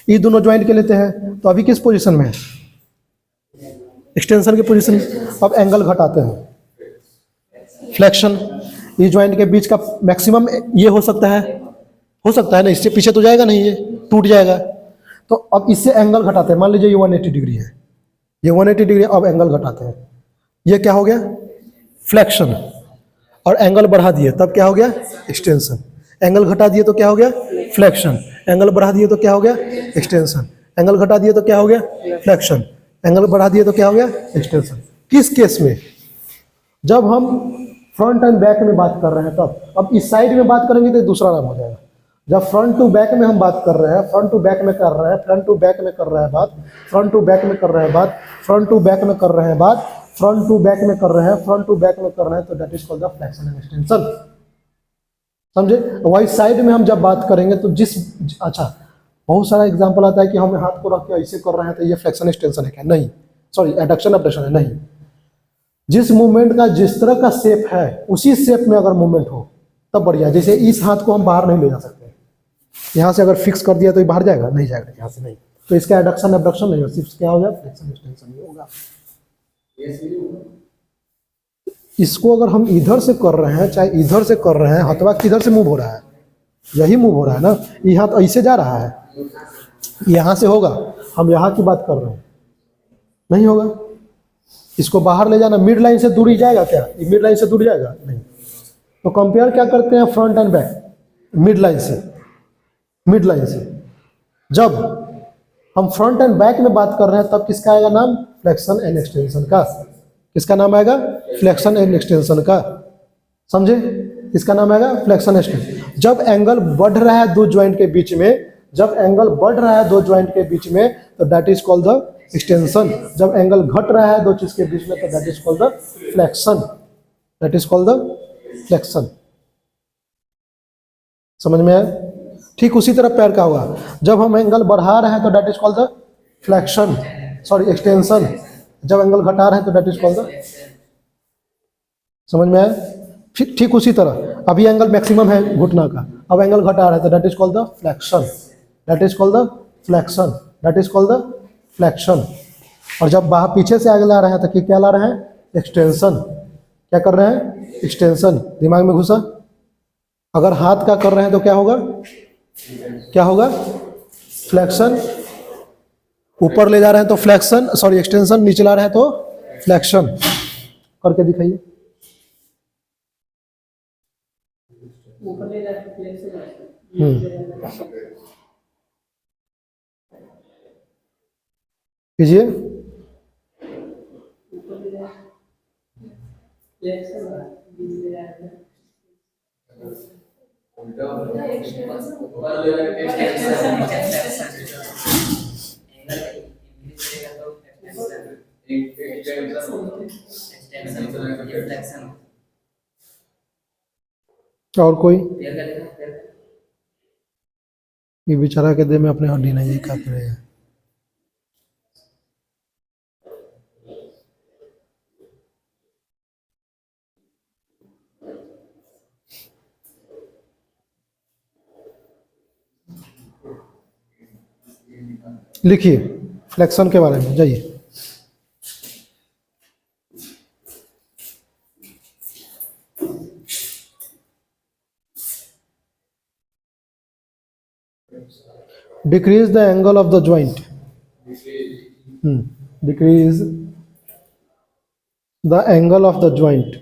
ये दोनों ज्वाइंट के लेते हैं, तो अभी किस पोजीशन में है, एक्सटेंशन के पोजीशन में। अब एंगल घटाते हैं, फ्लेक्शन। ये ज्वाइंट के बीच का मैक्सिमम ये हो सकता है ना, इससे पीछे तो जाएगा नहीं, ये टूट जाएगा। तो अब इससे एंगल घटाते हैं, मान लीजिए ये 180 डिग्री है, ये 180 डिग्री, अब एंगल घटाते हैं, ये क्या हो गया, फ्लेक्शन। और एंगल बढ़ा दिए तब क्या हो गया, एक्सटेंशन। एंगल घटा दिए तो क्या हो गया, फ्लेक्शन। एंगल बढ़ा दिए तो क्या हो गया, एक्सटेंशन। एंगल घटा दिए तो क्या हो गया, फ्लेक्शन। एंगल बढ़ा दिए तो क्या हो गया, एक्सटेंशन। किस केस में, जब हम फ्रंट एंड बैक में बात कर रहे हैं तब। अब इस साइड में बात करेंगे तो दूसरा नाम हो जाएगा। जब फ्रंट टू बैक में हम बात कर रहे हैं, फ्रंट टू बैक में कर रहे हैं, फ्रंट टू बैक में कर रहे हैं बात, फ्रंट टू बैक में कर रहे हैं बात, फ्रंट टू बैक में कर रहे हैं बात, फ्रंट टू बैक में कर रहे हैं, फ्रंट टू बैक में कर रहे हैं, तो that is called the flexion and extension. समझे। वही साइड में हम जब बात करेंगे तो अच्छा, बहुत सारा एग्जांपल आता है कि हम हाथ को रख के ऐसे कर रहे हैं तो ये फ्लेक्शन एक्सटेंशन है क्या, नहीं, सॉरी एडक्शन एबडक्शन है, नहीं। जिस मूवमेंट का जिस तरह का शेप है उसी शेप में अगर मूवमेंट हो तब बढ़िया। जैसे इस हाथ को हम बाहर नहीं ले जा सकते, यहाँ से अगर फिक्स कर दिया तो ये बाहर जाएगा, नहीं जाएगा, यहाँ से नहीं, तो इसका एडक्शन एबडक्शन नहीं होगा, सिर्फ क्या हो जाए, फ्लेक्शन एक्सटेंशन ही होगा। इसको अगर हम इधर से कर रहे हैं, चाहे इधर से कर रहे हैं, हथवा किधर से मूव हो रहा है, यही मूव हो रहा है ना, ये हाथ ऐसे जा रहा है, यहाँ से होगा, हम यहाँ की बात कर रहे हैं, नहीं होगा। इसको बाहर ले जाना, मिड लाइन से दूरी जाएगा क्या, ये मिड लाइन से दूर जाएगा, नहीं। तो कंपेयर क्या करते हैं, front end back, mid line से, मिड लाइन से। जब हम फ्रंट एंड बैक में बात कर रहे हैं तब किसका आएगा नाम, फ्लेक्शन एंड एक्सटेंशन का। किसका नाम आएगा, फ्लेक्शन एंड एक्सटेंशन का। समझे, किसका नाम आएगा, फ्लेक्शन एक्सटेंशन। जब एंगल बढ़ रहा है दो ज्वाइंट के बीच में, जब एंगल बढ़ रहा है दो ज्वाइंट के बीच में, तो that is called the extension. जब एंगल घट रहा है दो चीज के बीच में, तो that is called the flexion, that is called the flexion. समझ में आया। ठीक उसी तरह पैर का होगा, जब हम एंगल बढ़ा रहे हैं तो that is called the flexion, sorry extension. जब एंगल घटा रहे हैं तो दैट इज कॉल्ड द, समझ में आया। ठीक उसी तरह अभी एंगल मैक्सिमम है घुटना का, अब एंगल घटा रहा है तो that is called the flexion, that is called the flexion, that is called the flexion. और जब बाहर पीछे से आगे ला रहे हैं तो क्या ला रहे हैं, एक्सटेंशन। क्या कर रहे हैं, एक्सटेंशन। दिमाग में घुसा। अगर हाथ का कर रहे हैं तो क्या होगा, क्या होगा, फ्लेक्शन। ऊपर ले जा रहे हैं तो फ्लेक्शन, सॉरी एक्सटेंशन। नीचे ला रहे हैं तो फ्लेक्शन। करके दिखाइए। ऊपर ले जाके फ्लेक्शन, कीजिए। और कोई, ये बेचारा के दे में अपने हड्डी नहीं खा रहे हैं। लिखिए फ्लेक्शन के बारे में, जाइए। Decrease the angle of the joint, decrease the angle of the joint,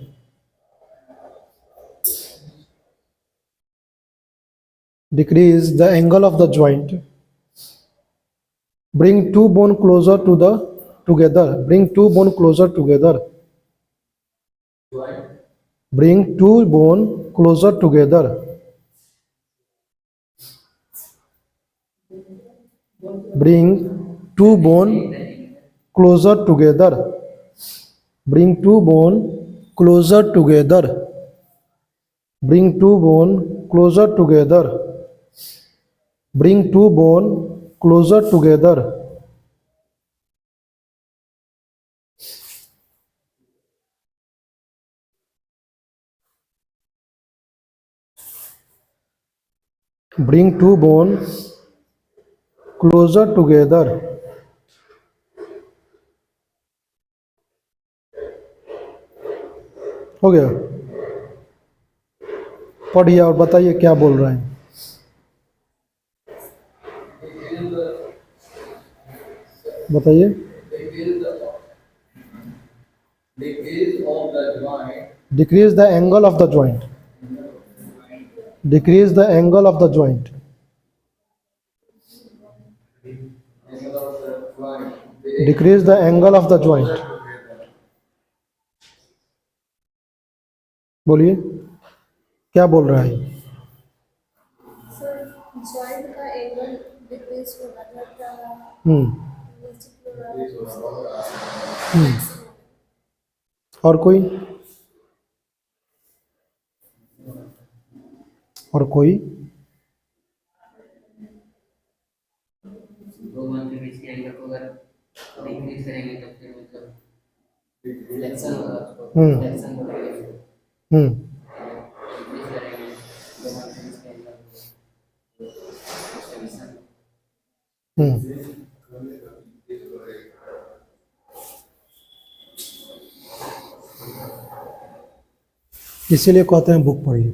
decrease the angle of the joint, bring two bone closer to the together, bring two bone closer together, bring two bone closer together, bring two bone closer together, bring two bone closer together, bring two bone closer together, bring two bone closer together, bring two bone closer together, हो गया। पढ़िए और बताइए क्या बोल रहे हैं। बताइए। Decrease the angle of the joint, decrease the angle of the joint, decrease the angle of the joint, बोलिए क्या बोल रहा है। सर जॉइंट का एंगल डिक्रीज होगा और कोई, और कोई, दो मान के बीच के एंगल को अगर डिक्रीज करेंगे तो फिर मतलब फ्लेक्शन होगा, फ्लेक्शन बढ़ेगा, डिक्रीज करेंगे दो मान के बीच के एंगल को एक्सटेंशन। इसीलिए कहते हैं बुक पढ़िए।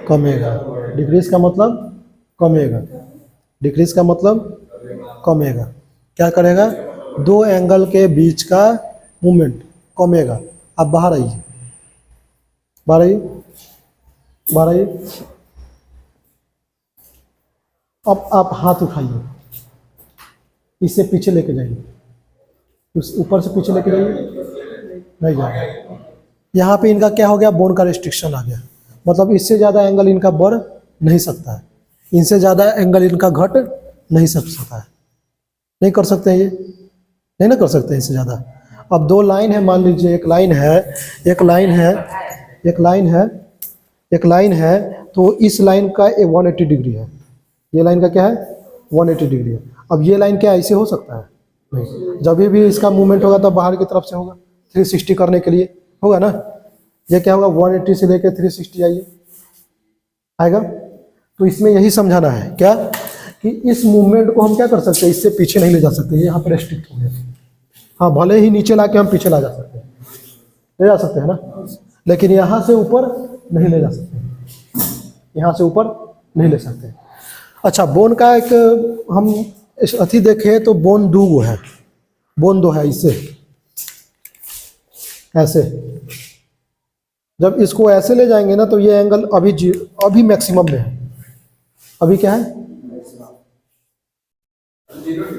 कमेगा, डिक्रीज का मतलब कमेगा, डिक्रीज का मतलब कमेगा। क्या करेगा? दो एंगल के बीच का मूवमेंट कमेगा। अब बाहर आइए, बाहर आइए, बाहर आइए। अब आप हाथ उठाइए, इससे पीछे लेके जाइए, उस ऊपर से पीछे लेके जाइए, नहीं जाए। यहाँ पे इनका क्या हो गया? बोन का रिस्ट्रिक्शन आ गया। मतलब इससे ज़्यादा एंगल इनका बढ़ नहीं सकता है, इनसे ज़्यादा एंगल इनका घट नहीं सकता है, नहीं कर सकते हैं, ये नहीं ना कर सकते हैं इससे ज़्यादा। अब दो लाइन है, मान लीजिए एक लाइन है, एक लाइन है, एक लाइन है, एक लाइन है, तो इस लाइन का 180 डिग्री है, ये लाइन का क्या है? 180 डिग्री है। अब ये लाइन क्या ऐसे हो सकता है? नहीं। जब भी इसका मूवमेंट होगा तो बाहर की तरफ से होगा, 360 करने के लिए होगा ना। ये क्या होगा? 180 से लेकर 360 आएगा। तो इसमें यही समझाना है क्या, कि इस मूवमेंट को हम क्या कर सकते हैं? इससे पीछे नहीं ले जा सकते, ये यहाँ पर रेस्ट्रिक्ट हो गया। हाँ, भले ही नीचे लाके हम पीछे ला जा सकते हैं, ले जा सकते हैं ना, लेकिन यहाँ से ऊपर नहीं ले जा सकते, यहाँ से ऊपर नहीं ले सकते। अच्छा, बोन का एक हम अथी देखें तो बोन दो है, बोन दो है, इससे ऐसे। जब इसको ऐसे ले जाएंगे ना तो ये एंगल अभी मैक्सिमम में है। अभी क्या है?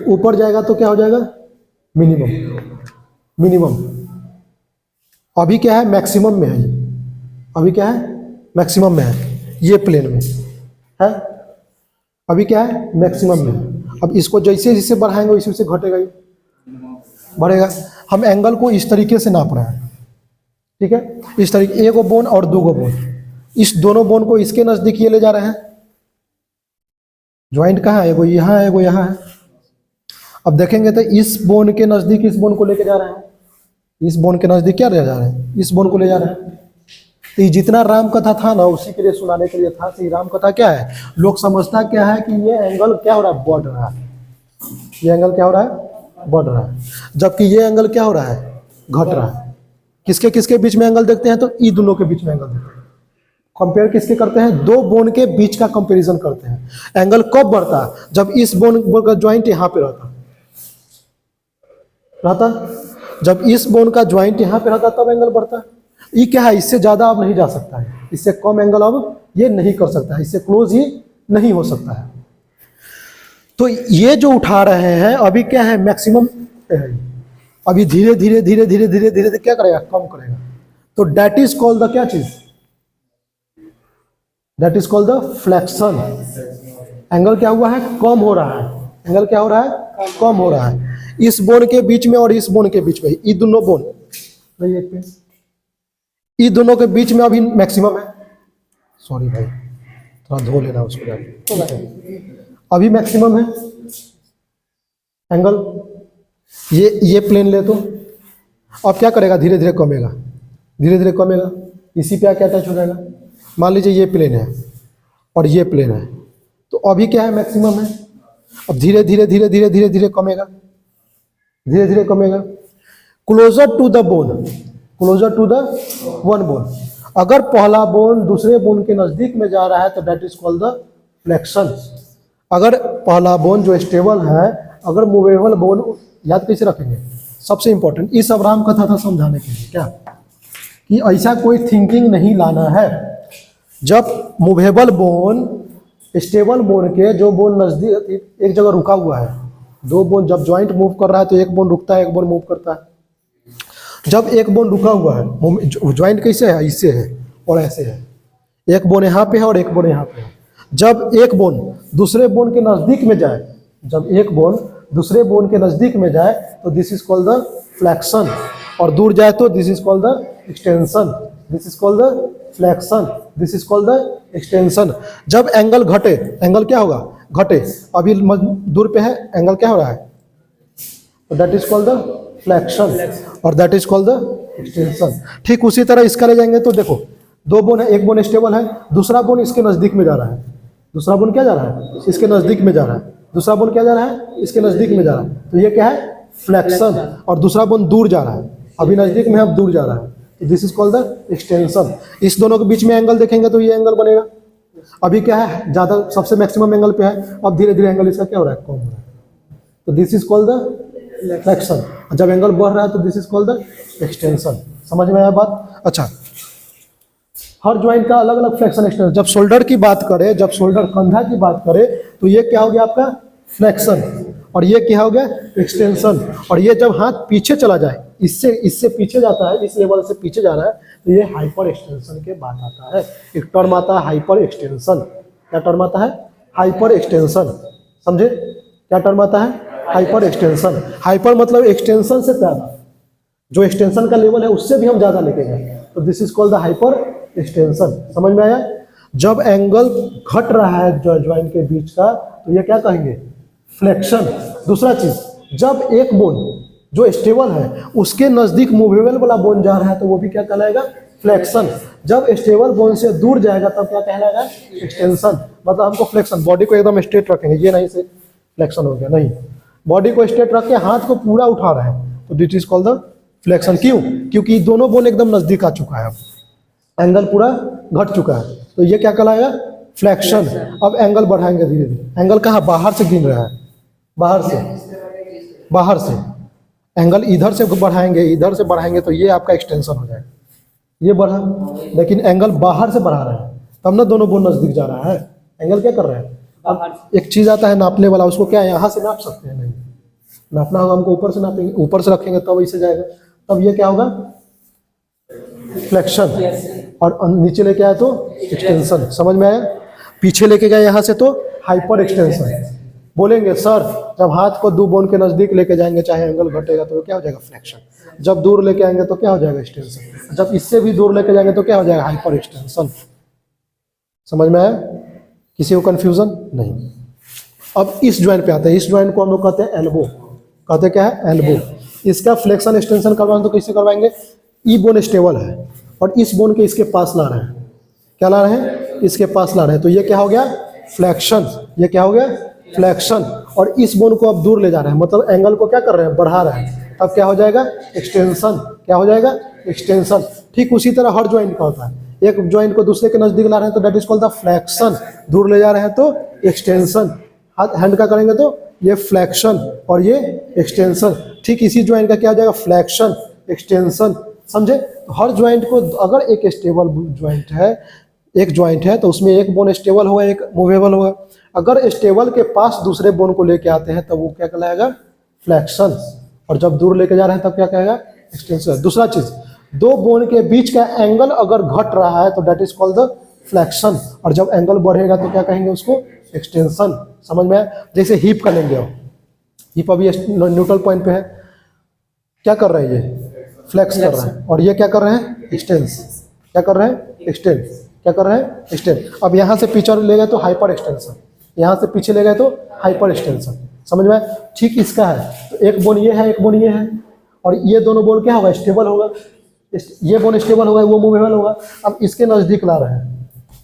ऊपर जाएगा तो क्या हो जाएगा? Minimum, minimum. अभी क्या है? मैक्सिमम में है ये। अभी क्या है? मैक्सिमम में है, ये प्लेन में है। अभी क्या है? मैक्सिमम में है। अब इसको जैसे जैसे बढ़ाएंगे वैसे वैसे घटेगा, ये बढ़ेगा। हम एंगल को इस तरीके से नाप रहे हैं, ठीक है? इस तरीके, एक बोन और दो बोन, इस दोनों बोन को इसके नजदीक ये ले जा रहे हैं। ज्वाइंट कहाँ है? एगो यहाँ है, एगो यहाँ है। अब देखेंगे तो इस बोन के नजदीक इस बोन को लेके जा रहे हैं, इस बोन के नजदीक क्या ले जा रहे हैं? इस बोन को ले जा रहे हैं। तो ये जितना राम कथा था ना उसी के लिए सुनाने के लिए था। तो ये राम कथा क्या है, लोग समझता क्या है कि ये एंगल क्या हो रहा है, बढ़ रहा है, ये एंगल क्या हो रहा है, बढ़ रहा है, जबकि ये एंगल क्या हो रहा है, घट रहा है। किसके किसके बीच में एंगल देखते हैं, तो ई दोनों के बीच में एंगल देखते हैं। कंपेयर किसके करते हैं, दो बोन के बीच का कंपैरिजन करते हैं। एंगल कब बढ़ता है, जब इस बोन का ज्वाइंट यहाँ पे रहता, जब इस बोन का ज्वाइंट यहाँ पे रहता तब एंगल बढ़ता है। ये क्या है, इससे ज्यादा अब नहीं जा सकता है, इससे कम एंगल अब ये नहीं कर सकता है, इससे क्लोज ही नहीं हो सकता है। तो ये जो उठा रहे हैं अभी क्या है, मैक्सिमम पे है, अभी धीरे धीरे धीरे धीरे धीरे धीरे क्या करेगा, कम करेगा। तो डेट इज कॉल्ड द क्या चीज, that is called the flexion. Angle क्या हुआ है, कम हो रहा है, एंगल क्या हो रहा है, कम हो रहा है। इस बोन के बीच में और इस बोन के बीच में, ये दोनों बोन, ये दोनों के बीच में अभी मैक्सिमम है। सॉरी भाई, थोड़ा धो लेना उसको जाके, अभी मैक्सिमम है एंगल। ये प्लेन ले तो अब क्या करेगा, धीरे धीरे कमेगा, धीरे धीरे कमेगा, इसी पे क्या अटैच हो जाएगा। मान लीजिए ये प्लेन है और ये प्लेन है, तो अभी क्या है, मैक्सिमम है। अब धीरे धीरे धीरे धीरे धीरे धीरे कमेगा, धीरे धीरे कमेगा, closer to the bone, closer to the one bone. अगर पहला बोन दूसरे बोन के नजदीक में जा रहा है तो that is called the flexion. अगर पहला बोन जो स्टेबल है, अगर मूवेबल बोन, याद कैसे रखेंगे, सबसे इंपॉर्टेंट इस सब राम कथा था समझाने के लिए क्या, कि ऐसा कोई थिंकिंग नहीं लाना है। जब मूवेबल बोन स्टेबल बोन के जो बोन नजदीक एक जगह रुका हुआ है, दो बोन जब ज्वाइंट मूव कर रहा है तो एक बोन रुकता है, एक बोन मूव करता है। जब एक बोन रुका हुआ है, ज्वाइंट कैसे है, इससे है और ऐसे है, एक बोन यहाँ पे है और एक बोन यहाँ पे है। जब एक बोन दूसरे बोन के नजदीक में जाए, जब एक बोन दूसरे बोन के नजदीक में जाए तो this is called the flexion, और दूर जाए तो this is called the extension, this is called the flexion, this is called the extension. जब एंगल घटे, एंगल क्या होगा, घटे, अभी दूर पे है, एंगल क्या हो रहा है, तो that is called the flexion और that is called the extension. ठीक उसी तरह इसका ले जाएंगे तो देखो, दो बोन है, एक बोन स्टेबल है, दूसरा बोन इसके नजदीक में जा रहा है, दूसरा बोन क्या जा रहा है, इसके नजदीक में जा रहा है, दूसरा बोन क्या जा रहा है, इसके नजदीक में जा रहा है, तो ये क्या है, फ्लेक्शन। और दूसरा बोन दूर जा रहा है, अभी नजदीक में है, अब दूर जा रहा है, तो this is called the extension. इस दोनों के बीच में एंगल देखेंगे तो ये एंगल बनेगा। अभी क्या है, ज्यादा सबसे मैक्सिमम एंगल पे है, अब धीरे धीरे एंगल इसका क्या हो रहा है, कम हो रहा है, तो this is called the flexion. जब एंगल बढ़ रहा है तो this is called the extension. समझ में आया बात। अच्छा, हर ज्वाइंट का अलग अलग फ्लेक्शन एक्सटेंशन। जब शोल्डर की बात करें, जब शोल्डर कंधा की बात करें तो ये क्या हो गया आपका, फ्लेक्शन, और ये क्या हो गया, एक्सटेंशन। और ये जब हाथ पीछे चला जाए, इससे पीछे जाता है, इस लेवल से पीछे जा रहा है, तो ये हाइपर एक्सटेंशन के बात आता है। एक टर्म आता है हाइपर एक्सटेंशन। क्या टर्म आता है, हाइपर एक्सटेंशन। समझे, क्या टर्म आता है, हाइपर एक्सटेंशन। हाइपर मतलब एक्सटेंशन से ज्यादा, जो एक्सटेंशन का लेवल है उससे भी हम ज्यादा लेके गए, तो this is called the hyper extension. समझ में आया। जब एंगल घट रहा है ज्वाइंट के बीच का तो ये क्या कहेंगे, फ्लेक्शन। दूसरा चीज, जब एक बोन जो स्टेबल है उसके नजदीक मूवेबल वाला बोन जा रहा है तो वो भी क्या कहलाएगा, फ्लेक्शन। जब स्टेबल बोन से दूर जाएगा तब क्या कहलाएगा, एक्सटेंशन। मतलब हमको फ्लेक्शन, बॉडी को एकदम स्ट्रेट रखेंगे, ये नहीं से फ्लेक्शन हो गया, नहीं, बॉडी को स्ट्रेट रख के हाथ को पूरा उठा रहे हैं तो this is called the flexion. क्यों, क्योंकि दोनों बोन एकदम नजदीक आ चुका है, अब एंगल पूरा घट चुका है, तो ये क्या कहलाएगा, फ्लेक्शन। अब एंगल बढ़ाएंगे धीरे धीरे। एंगल कहाँ, बाहर से गिन रहा है, बाहर से एंगल इधर से बढ़ाएंगे, इधर से बढ़ाएंगे तो ये आपका एक्सटेंशन हो जाएगा, ये बढ़ा। लेकिन एंगल बाहर से बढ़ा रहे हैं तब ना दोनों बोन नजदीक जा रहा है। एंगल क्या कर रहे हैं, अब एक चीज आता है नापने वाला, उसको क्या यहाँ से नाप सकते हैं, नहीं नापना होगा हमको, ऊपर से नापेंगे, ऊपर से रखेंगे तब ऐसे जाएगा, तब ये क्या होगा, फ्लेक्शन। और नीचे लेके आए तो एक्सटेंशन। समझ में आया। पीछे लेके गए यहाँ से तो हाइपर एक्सटेंशन। बोलेंगे सर जब हाथ को दो बोन के नजदीक लेके जाएंगे चाहे एंगल घटेगा तो क्या हो जाएगा, फ्लेक्शन। जब दूर लेके आएंगे तो क्या हो जाएगा, एक्सटेंशन। जब इससे भी दूर लेके जाएंगे तो क्या हो जाएगा, हाइपर एक्सटेंशन। समझ में आया, किसी को कंफ्यूजन नहीं। अब इस ज्वाइंट पे आते हैं, इस ज्वाइंट को हम लोग कहते हैं एल्बो। कहते क्या है, एल्बो। इसका फ्लेक्शन एक्सटेंशन करवाएंगे तो कैसे करवाएंगे, ई बोन स्टेबल है, और इस बोन के इसके पास ला रहे हैं, क्या ला रहे हैं, इसके पास ला रहे हैं, तो ये क्या हो गया, फ्लेक्शन, ये क्या हो गया, फ्लेक्शन। और इस बोन को अब दूर ले जा रहे हैं, मतलब एंगल को क्या कर रहे हैं, बढ़ा रहे हैं, तब क्या हो जाएगा, एक्सटेंशन, क्या हो जाएगा, एक्सटेंशन। ठीक उसी तरह हर ज्वाइंट का होता है, एक ज्वाइंट को दूसरे के नजदीक ला रहे हैं तो that is called the flexion, दूर ले जा रहे हैं तो एक्सटेंशन। हाथ हैंड का करेंगे तो ये फ्लेक्शन और ये एक्सटेंशन। ठीक इसी ज्वाइंट का क्या हो जाएगा, फ्लेक्शन, एक्सटेंशन, समझे। तो हर ज्वाइंट को, अगर एक स्टेबल ज्वाइंट है, एक ज्वाइंट है तो उसमें एक बोन स्टेबल होगा, एक मूवेबल होगा। अगर स्टेबल के पास दूसरे बोन को लेके आते हैं तब वो क्या कहलाएगा, फ्लेक्शन, और जब दूर लेके जा रहे हैं तब क्या कहेगा, एक्सटेंशन। दूसरा चीज, दो बोन के बीच का एंगल अगर घट रहा है तो that is called the flexion, और जब एंगल बढ़ेगा तो क्या कहेंगे उसको, एक्सटेंशन। समझ में आया। जैसे हिप का लेंगे, हिप अभी न्यूट्रल पॉइंट पे है, क्या कर रहे हैं, ये फ्लेक्स कर रहे हैं, और ये क्या कर रहे हैं, एक्सटेंस, क्या कर रहे हैं, एक्सटेंस, क्या कर रहे हैं, एक्सटेंस। अब यहाँ से पीछे ले गए तो हाइपर एक्सटेंशन, यहाँ से पीछे ले गए तो हाइपर एक्सटेंशन, समझ में आया। ठीक इसका है, तो एक बोन ये है, एक बोन ये है, और ये दोनों बोन क्या होगा, स्टेबल होगा, ये बोन स्टेबल होगा, वो मूवेबल होगा। अब इसके नजदीक ला रहे हैं,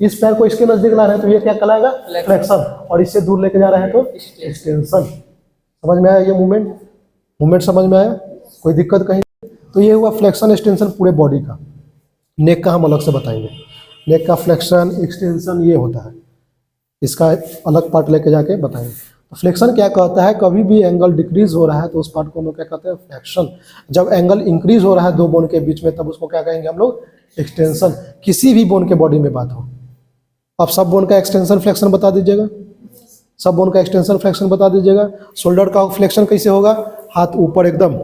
इस पैर को इसके नजदीक ला रहे हैं तो ये क्या कहलाएगा, फ्लेक्शन, और इससे दूर लेके जा रहे हैं तो एक्सटेंशन। समझ में आया, ये मूवमेंट समझ में आया, कोई दिक्कत कहीं। तो ये हुआ फ्लेक्शन एक्सटेंशन पूरे बॉडी का। नेक का हम अलग से बताएंगे, नेक का फ्लेक्शन एक्सटेंशन ये होता है, इसका अलग पार्ट लेके जाके बताएंगे। तो फ्लेक्शन क्या कहता है, कभी भी एंगल डिक्रीज हो रहा है तो उस पार्ट को हम लोग क्या कहते हैं, फ्लेक्शन। जब एंगल इंक्रीज हो रहा है दो बोन के बीच में तब उसको क्या कहेंगे हम लोग, एक्सटेंशन। किसी भी बोन के बॉडी में बात हो, अब सब बोन का एक्सटेंशन फ्लेक्शन बता दीजिएगा, सब बोन का एक्सटेंशन फ्लेक्शन बता दीजिएगा। शोल्डर का फ्लेक्शन कैसे होगा, हाथ ऊपर एकदम,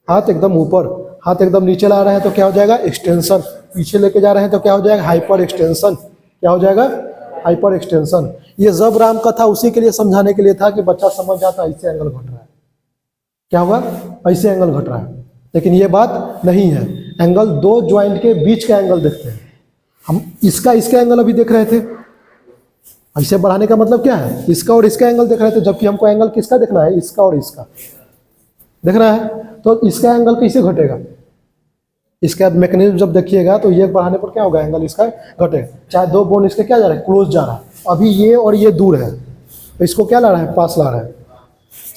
हाथ एकदम ऊपर, हाथ एकदम नीचे ला रहे हैं तो क्या हो जाएगा, एक्सटेंशन। पीछे लेके जा रहे हैं तो क्या हो जाएगा, हाइपर एक्सटेंशन, क्या हो जाएगा, हाइपर एक्सटेंशन। ये जब राम का था उसी के लिए समझाने के लिए था कि बच्चा समझ जाता ऐसे एंगल घट रहा है, क्या होगा, ऐसे एंगल घट रहा है। लेकिन ये बात नहीं है, एंगल दो ज्वाइंट के बीच का एंगल देखते हैं हम। इसका एंगल अभी देख रहे थे, ऐसे बढ़ाने का मतलब क्या है, इसका और इसका एंगल देख रहे थे, जबकि हमको एंगल किसका देखना है, इसका और इसका देख रहा है। तो इसका एंगल कैसे घटेगा, इसका मैकेनिज्म जब देखिएगा तो ये बढ़ाने पर क्या होगा, एंगल इसका घटेगा। चाहे दो बोन इसके क्या जा रहा है, क्लोज जा रहा है, अभी ये और ये दूर है तो इसको क्या ला रहा है, पास ला रहा है,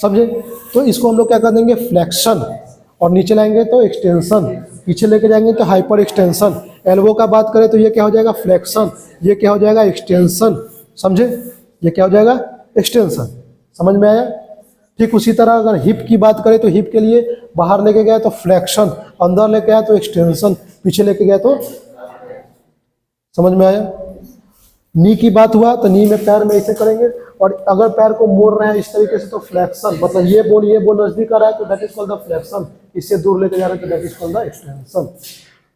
समझे। तो इसको हम लोग क्या कर देंगे, फ्लेक्शन, और नीचे लाएंगे तो एक्सटेंशन, पीछे लेके जाएंगे तो हाइपर एक्सटेंशन। एल्बो का बात करें तो ये क्या हो जाएगा, फ्लेक्शन, ये क्या हो जाएगा, एक्सटेंशन, समझे। ये क्या हो जाएगा, एक्सटेंशन, समझ में आया। ठीक उसी तरह अगर हिप की बात करें तो हिप के लिए बाहर लेके गया तो फ्लेक्शन, अंदर लेके आया तो एक्सटेंशन, पीछे लेके गया तो, समझ में आया। नी की बात हुआ तो नी में पैर में ऐसे करेंगे, और अगर पैर को मोड़ रहे हैं इस तरीके से तो फ्लेक्शन, मतलब ये बोन नजदीक आ रहा है तो that is called the flexion, इससे दूर लेके जा रहे हैं तो that is called the extension.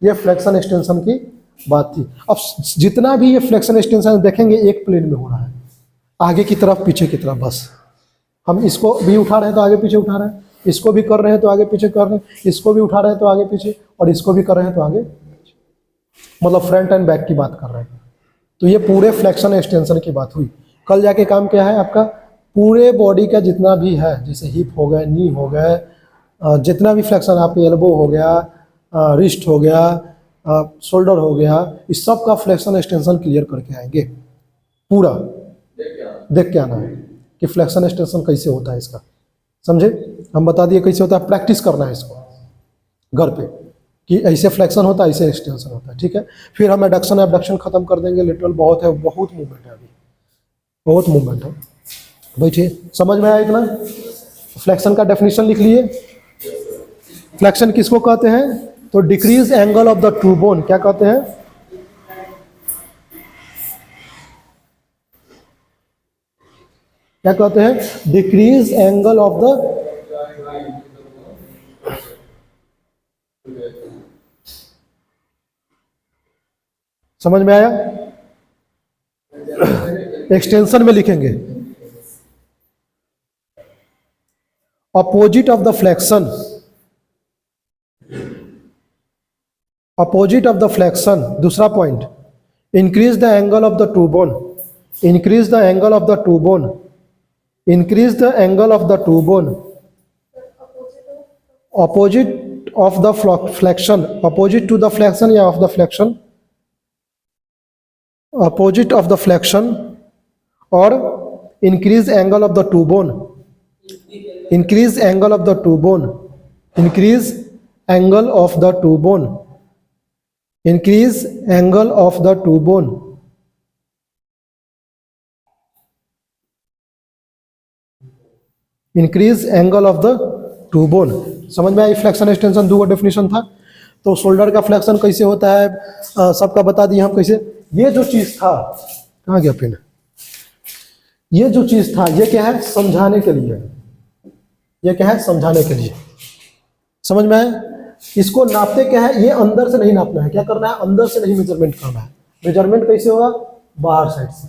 ये फ्लेक्शन एक्सटेंशन की बात थी। अब जितना भी ये फ्लेक्शन एक्सटेंशन देखेंगे एक प्लेन में हो रहा है, आगे की तरफ पीछे की तरफ, बस हम इसको भी उठा रहे हैं तो आगे पीछे उठा रहे हैं, इसको भी कर रहे हैं तो आगे पीछे कर रहे हैं, इसको भी उठा रहे हैं तो आगे पीछे, और इसको भी कर रहे हैं तो आगे पीछे, मतलब फ्रंट एंड बैक की बात कर रहे हैं। तो ये पूरे फ्लेक्शन एक्सटेंशन की बात हुई। कल जाके काम क्या है आपका, पूरे बॉडी का जितना भी है, जैसे हिप हो गए, नी हो गए, जितना भी फ्लेक्शन आपके एल्बो हो गया, रिस्ट हो गया, शोल्डर हो गया, इस सब का फ्लेक्शन एक्सटेंशन क्लियर करके आएंगे, पूरा देख के आना है कि फ्लेक्शन एक्सटेंशन कैसे होता है इसका, समझे। हम बता दिए कैसे होता है, प्रैक्टिस करना है इसको घर पे कि ऐसे फ्लेक्शन होता है, ऐसे एक्सटेंशन होता है, ठीक है। फिर हम एडक्शन एबडक्शन खत्म कर देंगे। लेटरल बहुत है, बहुत मूवमेंट है, अभी बहुत मूवमेंट है। बैठिए, समझ में आया इतना। फ्लेक्शन का डेफिनेशन लिख लिए। फ्लेक्शन किसको कहते हैं, तो decrease angle of the true bone, क्या कहते हैं, क्या कहते हैं, डिक्रीज एंगल ऑफ द, समझ में आया। एक्सटेंशन में लिखेंगे opposite of the flexion, opposite of the flexion. दूसरा point, increase the angle of the true bone, increase the angle of the true bone, increase the angle of the true bone, opposite of the flexion, opposite to the flexion या of the flexion, opposite of the flexion, और increase angle of the two bone, increase angle of the two bone, increase angle of the two bone, increase angle of the two bone, increase angle of the two bone. समझ में आई? Flexion extension दो का definition था। तो shoulder का flexion कैसे होता है सबका बता दिए हम कैसे। ये जो चीज था, कहाँ गया पेन, ये जो चीज था ये क्या है, समझाने के लिए, ये क्या है, समझाने के लिए। समझ में आया? इसको नापते क्या है, ये अंदर से नहीं नापना है, क्या करना है, अंदर से नहीं मेजरमेंट करना है। मेजरमेंट कैसे होगा, बाहर साइड से।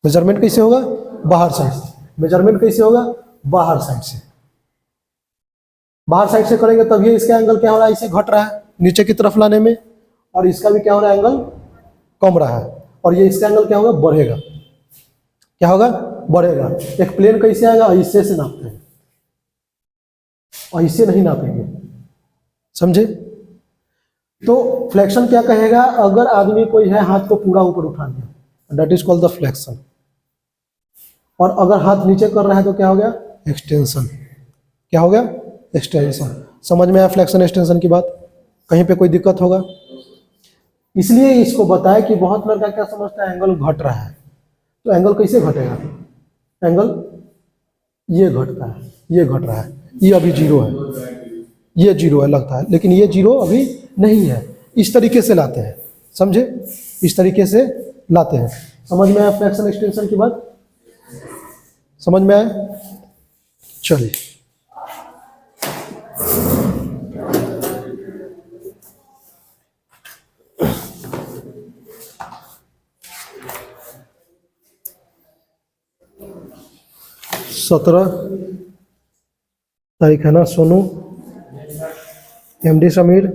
मेजरमेंट कैसे होगा, बाहर साइड से। मेजरमेंट कैसे होगा, बाहर साइड से। बाहर साइड से करेंगे तब ये इसका एंगल क्या हो रहा है, इसे घट रहा है नीचे की तरफ लाने में, और इसका भी क्या हो रहा है, एंगल कम रहा है, और ये इसका एंगल क्या होगा, बढ़ेगा। क्या होगा, बढ़ेगा। एक प्लेन कैसे आएगा, ऐसे से नापते हैं, ऐसे नहीं नापेंगे, समझे। तो फ्लेक्शन क्या कहेगा, अगर आदमी कोई है हाथ को पूरा ऊपर उठा दिया, that is called the flexion. और अगर हाथ नीचे कर रहा है तो क्या हो गया, एक्सटेंशन। क्या हो गया, एक्सटेंशन। समझ में आया फ्लेक्शन एक्सटेंशन की बात? कहीं पे कोई दिक्कत होगा? इसलिए इसको बताया कि बहुत लड़का क्या समझता है, एंगल घट रहा है। तो एंगल कैसे घटेगा, एंगल ये घटता है, ये घट रहा है, ये अभी जीरो है, ये जीरो है लगता है, लेकिन ये जीरो अभी नहीं है। इस तरीके से लाते हैं, समझे, इस तरीके से लाते हैं। समझ में आया फ्लेक्शन एक्सटेंशन की बात? समझ में आया? चलिए, सत्रह तारीख है ना, सोनू, एमडी समीर,